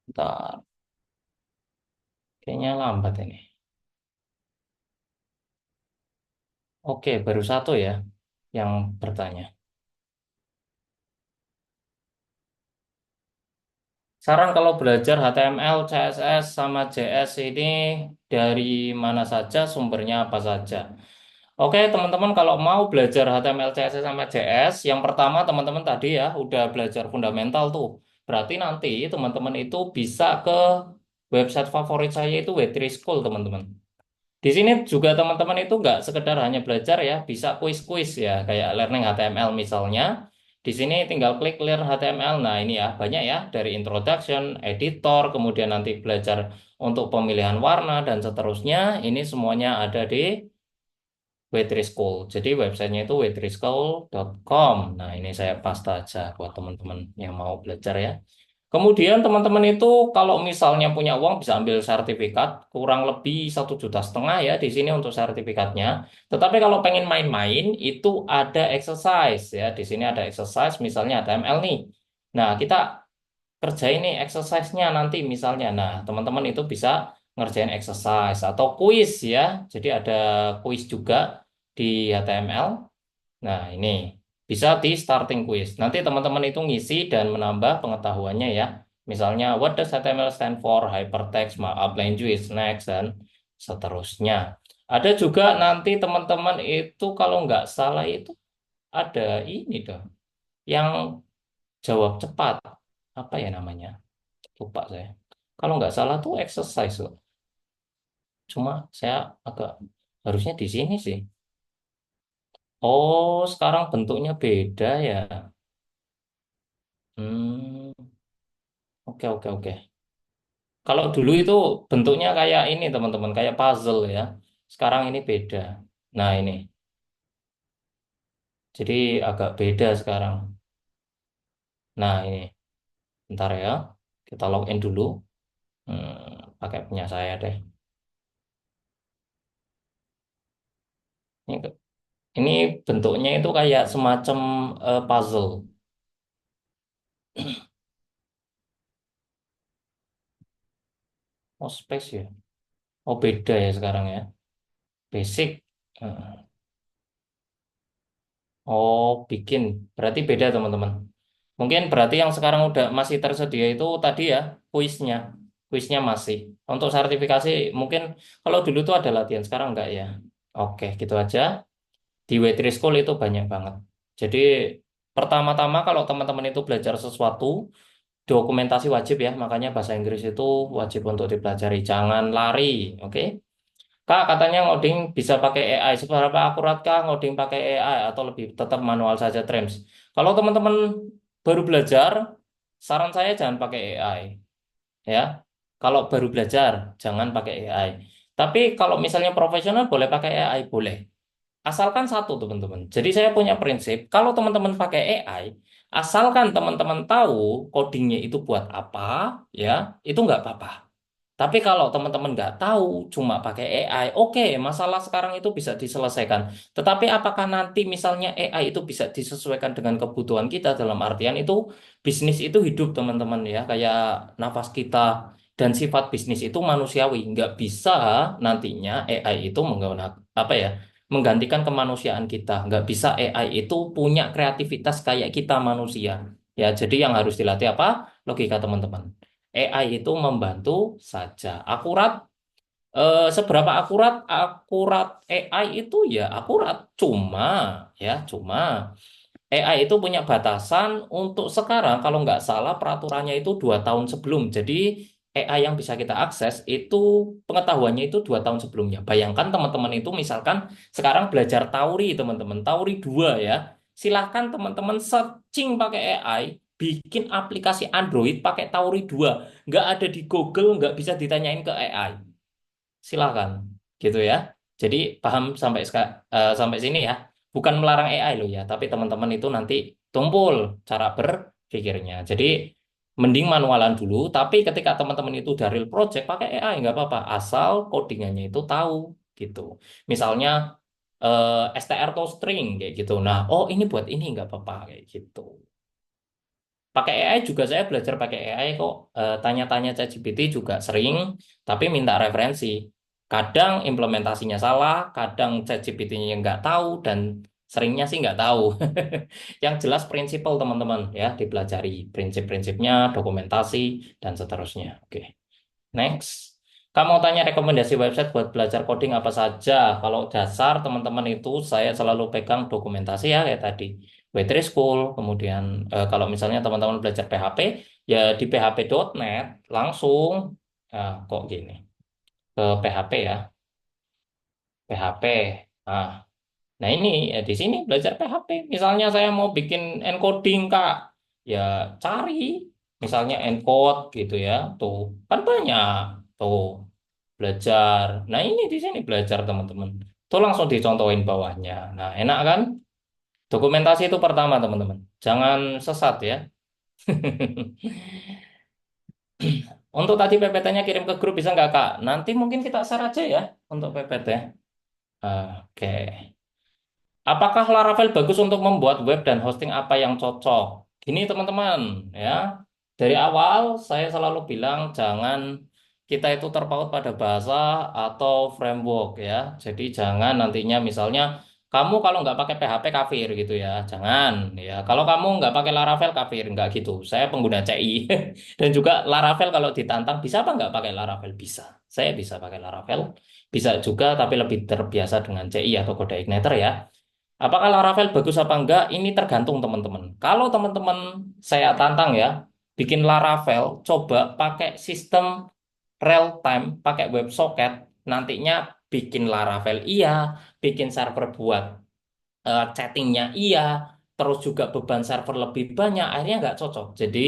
Speaker 1: Bentar, kayaknya lambat ini. Oke, baru satu ya yang bertanya. Saran kalau belajar HTML, CSS, sama JS ini dari mana saja, sumbernya apa saja. Oke, teman-teman kalau mau belajar HTML, CSS, sama JS, yang pertama teman-teman tadi ya udah belajar fundamental tuh. Berarti nanti teman-teman itu bisa ke website favorit saya itu W3 School, teman-teman. Di sini juga teman-teman itu nggak sekedar hanya belajar ya, bisa kuis-kuis ya, kayak learning HTML misalnya. Di sini tinggal klik Learn HTML. Nah, ini ya, banyak ya, dari introduction, editor, kemudian nanti belajar untuk pemilihan warna, dan seterusnya. Ini semuanya ada di W3 School. Jadi websitenya itu w3school.com. Nah, ini saya paste aja buat teman-teman yang mau belajar ya. Kemudian teman-teman itu kalau misalnya punya uang bisa ambil sertifikat kurang lebih 1,5 juta ya di sini untuk sertifikatnya. Tetapi kalau pengen main-main itu ada exercise ya. Di sini ada exercise misalnya ada ML nih. Nah, kita kerjain nih exercise-nya nanti misalnya. Nah, teman-teman itu bisa ngerjain exercise atau kuis ya. Jadi ada kuis juga di HTML. Nah, ini bisa di starting quiz. Nanti teman-teman itu ngisi dan menambah pengetahuannya ya. Misalnya, what does HTML stand for? Hypertext, markup language, next, dan seterusnya. Ada juga nanti teman-teman itu kalau nggak salah itu ada ini dong, yang jawab cepat. Apa ya namanya? Lupa saya. Kalau nggak salah tuh exercise loh. Cuma saya agak harusnya di sini sih. Oh, sekarang bentuknya beda ya. Hmm. Oke, oke, oke. Kalau dulu itu bentuknya kayak ini, teman-teman, kayak puzzle ya. Sekarang ini beda. Nah, ini. Jadi agak beda sekarang. Nah, ini. Bentar ya. Kita login dulu. Pakai punya saya deh. Ini, ini bentuknya itu kayak semacam puzzle. Oh, space ya. Oh, beda ya sekarang ya. Basic. Eh, Oh, bikin. Berarti beda, teman-teman. Mungkin berarti yang sekarang udah masih tersedia itu tadi ya, kuisnya. kuisnya masih. Untuk sertifikasi mungkin kalau dulu tuh ada latihan, sekarang enggak ya. Oke, gitu aja. Di W3 School itu banyak banget. Jadi pertama-tama kalau teman-teman itu belajar sesuatu, dokumentasi wajib ya. Makanya bahasa Inggris itu wajib untuk dipelajari. Jangan lari, oke? Kak, katanya ngoding bisa pakai AI. Seberapa akuratkah ngoding pakai AI atau lebih tetap manual saja, Trems? Kalau teman-teman baru belajar, saran saya jangan pakai AI, ya. Kalau baru belajar, jangan pakai AI. Tapi kalau misalnya profesional boleh pakai AI, boleh. Asalkan satu, teman-teman. Jadi saya punya prinsip, kalau teman-teman pakai AI, asalkan teman-teman tahu codingnya itu buat apa, ya, itu nggak apa-apa. Tapi kalau teman-teman nggak tahu, cuma pakai AI, oke, masalah sekarang itu bisa diselesaikan. Tetapi apakah nanti misalnya AI itu bisa disesuaikan dengan kebutuhan kita dalam artian itu bisnis itu hidup, teman-teman ya, kayak nafas kita dan sifat bisnis itu manusiawi. Nggak bisa nantinya AI itu menggunakan apa ya, menggantikan kemanusiaan kita. Nggak bisa AI itu punya kreativitas kayak kita manusia. Ya, jadi yang harus dilatih apa? Logika teman-teman. AI itu membantu saja. Akurat, seberapa akurat akurat AI itu ya akurat. Cuma AI itu punya batasan untuk sekarang kalau nggak salah peraturannya itu 2 tahun sebelum. Jadi AI yang bisa kita akses itu pengetahuannya itu 2 tahun sebelumnya. Bayangkan teman-teman itu misalkan sekarang belajar Tauri, teman-teman, Tauri 2 ya. Silahkan teman-teman searching pakai AI, bikin aplikasi Android pakai Tauri 2. Nggak ada di Google, nggak bisa ditanyain ke AI. Silahkan, gitu ya. Jadi paham sampai sini ya. Bukan melarang AI loh ya, tapi teman-teman itu nanti tumpul cara berpikirnya. Jadi mending manualan dulu, tapi ketika teman-teman itu udah real project pakai AI nggak apa-apa, asal codingannya itu tahu gitu. Misalnya str atau string kayak gitu. Nah, oh ini buat ini nggak apa-apa kayak gitu. Pakai AI juga saya belajar pakai AI kok. Tanya-tanya ChatGPT juga sering, tapi minta referensi. Kadang implementasinya salah, kadang ChatGPT-nya nggak tahu, dan seringnya sih nggak tahu. Yang jelas prinsipal teman-teman ya dipelajari. Prinsip-prinsipnya, dokumentasi, dan seterusnya. Oke, next. Kamu mau tanya rekomendasi website buat belajar coding apa saja? Kalau dasar teman-teman itu saya selalu pegang dokumentasi ya kayak tadi. W3 School, kemudian kalau misalnya teman-teman belajar PHP, ya di php.net langsung, kok gini, ke PHP ya, PHP. Nah, nah ini di sini belajar PHP. Misalnya saya mau bikin encoding Kak, ya cari misalnya encode gitu ya, tuh kan banyak tuh belajar. Nah ini di sini belajar teman-teman. Tuh langsung dicontohin bawahnya. Nah enak kan? Dokumentasi itu pertama teman-teman. Jangan sesat ya. Untuk tadi PPT-nya kirim ke grup bisa nggak Kak? Nanti mungkin kita share aja ya untuk PPT. Oke. Apakah Laravel bagus untuk membuat web dan hosting apa yang cocok? Gini teman-teman, ya. Dari awal saya selalu bilang jangan kita itu terpaut pada bahasa atau framework ya. Jadi jangan nantinya misalnya kamu kalau nggak pakai PHP kafir gitu ya. Jangan ya. Kalau kamu nggak pakai Laravel kafir, nggak gitu. Saya pengguna CI dan juga Laravel kalau ditantang bisa apa nggak pakai Laravel? Bisa. Saya bisa pakai Laravel. Bisa juga tapi lebih terbiasa dengan CI atau kode igniter ya. Apakah Laravel bagus apa enggak? Ini tergantung teman-teman. Kalau teman-teman saya tantang ya, bikin Laravel, coba pakai sistem real time, pakai WebSocket, nantinya bikin Laravel iya, bikin server buat chattingnya iya, terus juga beban server lebih banyak, akhirnya nggak cocok. Jadi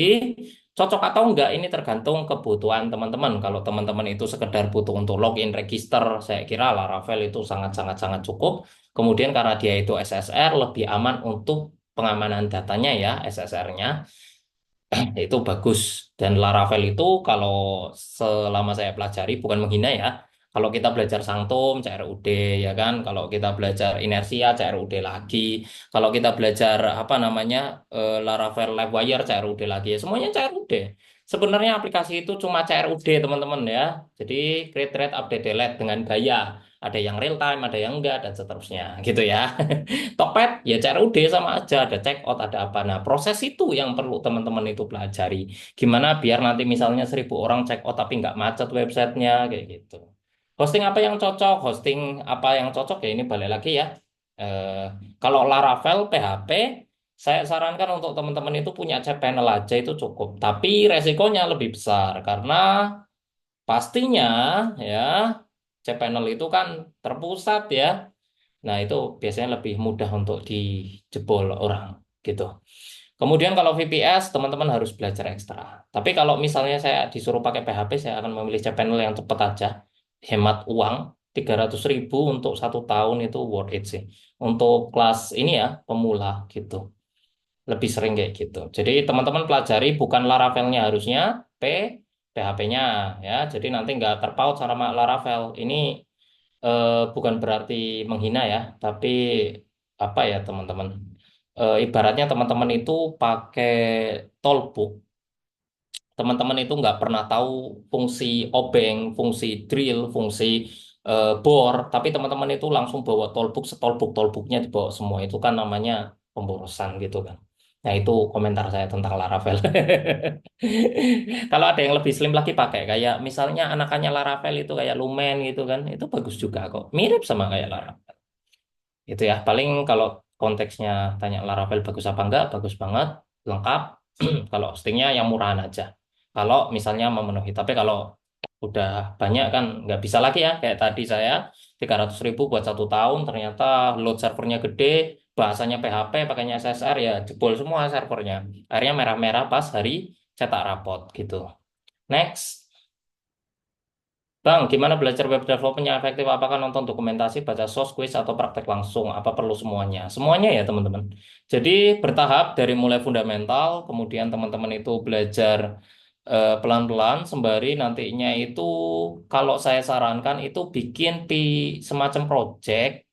Speaker 1: cocok atau enggak ini tergantung kebutuhan teman-teman. Kalau teman-teman itu sekedar butuh untuk login register, saya kira Laravel itu sangat-sangat-sangat cukup. Kemudian karena dia itu SSR, lebih aman untuk pengamanan datanya ya, SSR-nya. Itu bagus. Dan Laravel itu kalau selama saya pelajari bukan menghina ya. Kalau kita belajar Sanctum, CRUD ya kan. Kalau kita belajar inersia, CRUD lagi. Kalau kita belajar apa namanya Laravel Livewire, CRUD lagi. Ya, semuanya CRUD. Sebenarnya aplikasi itu cuma CRUD teman-teman ya. Jadi create, read, update, delete dengan gaya. ada yang real time, ada yang enggak, dan seterusnya, gitu ya. Tokped, ya CRUD sama aja, ada check out, ada apa. Nah, proses itu yang perlu teman-teman itu pelajari. Gimana biar nanti misalnya 1.000 orang check out tapi nggak macet websitenya, kayak gitu. Hosting apa yang cocok? Hosting apa yang cocok ya ini balik lagi ya. Eh, Kalau Laravel, PHP, saya sarankan untuk teman-teman itu punya cPanel aja itu cukup. Tapi resikonya lebih besar karena pastinya ya cPanel itu kan terpusat ya. Nah, itu biasanya lebih mudah untuk dijebol orang gitu. Kemudian kalau VPS, teman-teman harus belajar ekstra. Tapi kalau misalnya saya disuruh pakai PHP, saya akan memilih cPanel yang cepat aja. Hemat uang, 300.000 untuk 1 tahun itu worth it sih. Untuk kelas ini ya, pemula gitu. Lebih sering kayak gitu. Jadi teman-teman pelajari bukan Laravelnya harusnya, P, PHP-nya ya. Jadi nanti nggak terpaut sama Laravel. Ini bukan berarti menghina ya, tapi apa ya teman-teman? Ibaratnya teman-teman itu pakai toolbook, teman-teman itu nggak pernah tahu fungsi obeng, fungsi drill, fungsi bor, tapi teman-teman itu langsung bawa toolbook, setolbook-toolbooknya dibawa semua itu kan namanya pemborosan gitu kan. Nah itu komentar saya tentang Laravel. Kalau ada yang lebih slim lagi pakai kayak misalnya anakannya Laravel itu kayak Lumen gitu kan, itu bagus juga kok, mirip sama kayak Laravel. Itu ya, paling kalau konteksnya tanya Laravel bagus apa enggak, bagus banget, lengkap. Kalau hostingnya yang murahan aja. Kalau misalnya memenuhi, tapi kalau udah banyak kan nggak bisa lagi ya. Kayak tadi saya 300.000 buat 1 tahun, ternyata load servernya gede, bahasanya PHP, pakainya SSR ya jebol semua servernya. Akhirnya merah-merah pas hari cetak rapot gitu. Next. Bang, gimana belajar web development yang efektif? Apakah nonton dokumentasi, baca source, quiz, atau praktek langsung? Apa perlu semuanya? Semuanya ya, teman-teman. Jadi, bertahap dari mulai fundamental, kemudian teman-teman itu belajar pelan-pelan, sembari nantinya itu, kalau saya sarankan, itu bikin semacam project,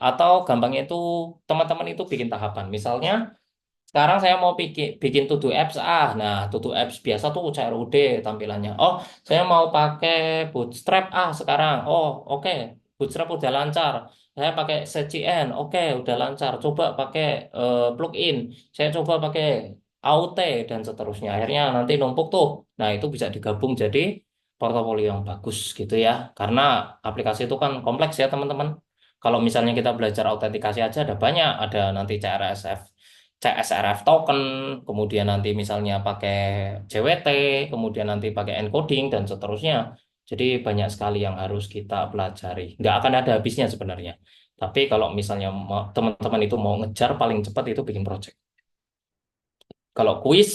Speaker 1: atau gampangnya itu, teman-teman itu bikin tahapan. Misalnya, sekarang saya mau bikin to-do apps nah to-do apps biasa tuh CRUD tampilannya. Oh, saya mau pakai Bootstrap sekarang. Oh, oke. Bootstrap udah lancar. Saya pakai CCN, oke, udah lancar. Coba pakai plugin. Saya coba pakai AUT dan seterusnya. Akhirnya nanti numpuk tuh. Nah, itu bisa digabung jadi portofolio yang bagus gitu ya. Karena aplikasi itu kan kompleks ya, teman-teman. Kalau misalnya kita belajar autentikasi aja ada banyak, ada nanti CSRF token, kemudian nanti misalnya pakai JWT, kemudian nanti pakai encoding dan seterusnya. Jadi banyak sekali yang harus kita pelajari. Nggak akan ada habisnya sebenarnya. Tapi kalau misalnya teman-teman itu mau ngejar paling cepat itu bikin project. Kalau kuis,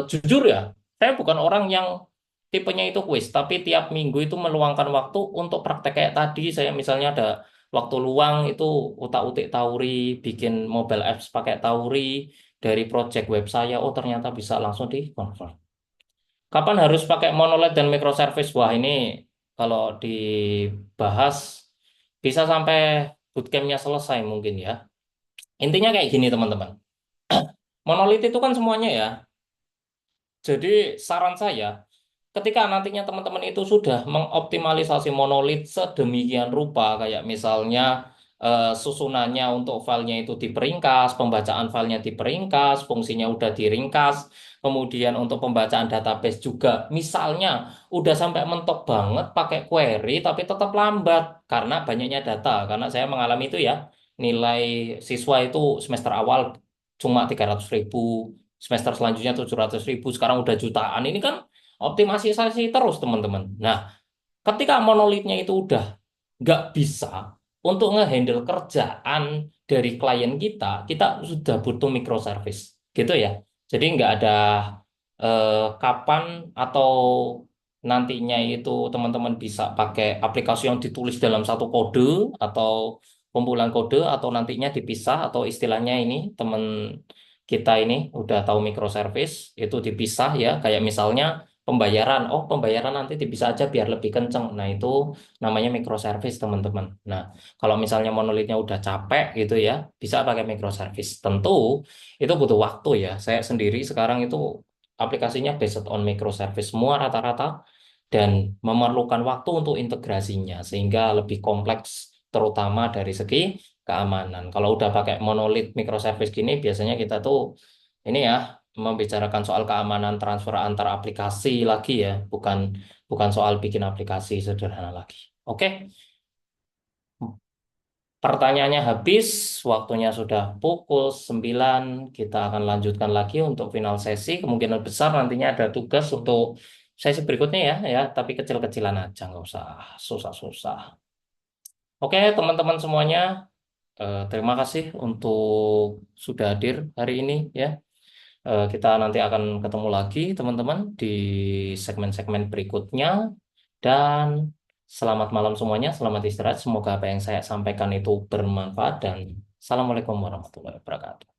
Speaker 1: jujur ya, saya bukan orang yang tipenya itu kuis, tapi tiap minggu itu meluangkan waktu untuk praktek kayak tadi. Saya misalnya ada waktu luang itu utak-utik Tauri, bikin mobile apps pakai Tauri dari project web saya. Oh ternyata bisa langsung di convert. Kapan harus pakai monolith dan microservice? Wah ini kalau dibahas bisa sampai bootcampnya selesai mungkin ya. Intinya kayak gini teman-teman. Monolith itu kan semuanya ya. Jadi saran saya, ketika nantinya teman-teman itu sudah mengoptimalisasi monolit sedemikian rupa, kayak misalnya susunannya untuk filenya itu diperingkas, pembacaan filenya diperingkas, fungsinya udah diringkas, kemudian untuk pembacaan database juga, misalnya udah sampai mentok banget pakai query, tapi tetap lambat karena banyaknya data. Karena saya mengalami itu ya, nilai siswa itu semester awal cuma 300.000, semester selanjutnya 700.000, sekarang udah jutaan. Ini kan optimalisasi terus teman-teman. Nah, ketika monolitnya itu udah nggak bisa untuk ngehandle kerjaan dari klien kita, kita sudah butuh microservice, gitu ya. Jadi nggak ada kapan atau nantinya itu teman-teman bisa pakai aplikasi yang ditulis dalam satu kode atau kumpulan kode atau nantinya dipisah atau istilahnya ini teman kita ini udah tahu microservice itu dipisah ya kayak misalnya pembayaran. Oh, pembayaran nanti dipisah aja biar lebih kenceng. Nah, itu namanya microservice, teman-teman. Nah, kalau misalnya monolitnya udah capek gitu ya, bisa pakai microservice. Tentu itu butuh waktu ya. Saya sendiri sekarang itu aplikasinya based on microservice semua rata-rata. dan memerlukan waktu untuk integrasinya sehingga lebih kompleks terutama dari segi keamanan. Kalau udah pakai monolit microservice gini biasanya kita tuh ini ya membicarakan soal keamanan transfer antar aplikasi lagi ya, bukan bukan soal bikin aplikasi sederhana lagi. Oke, pertanyaannya habis, waktunya sudah pukul 9. Kita akan lanjutkan lagi untuk final sesi. Kemungkinan besar nantinya ada tugas untuk sesi berikutnya ya, tapi kecil-kecilan aja, nggak usah susah-susah. Oke, teman-teman semuanya, terima kasih untuk sudah hadir hari ini ya. Kita nanti akan ketemu lagi teman-teman di segmen-segmen berikutnya dan selamat malam semuanya, selamat istirahat. Semoga apa yang saya sampaikan itu bermanfaat dan assalamualaikum warahmatullahi wabarakatuh.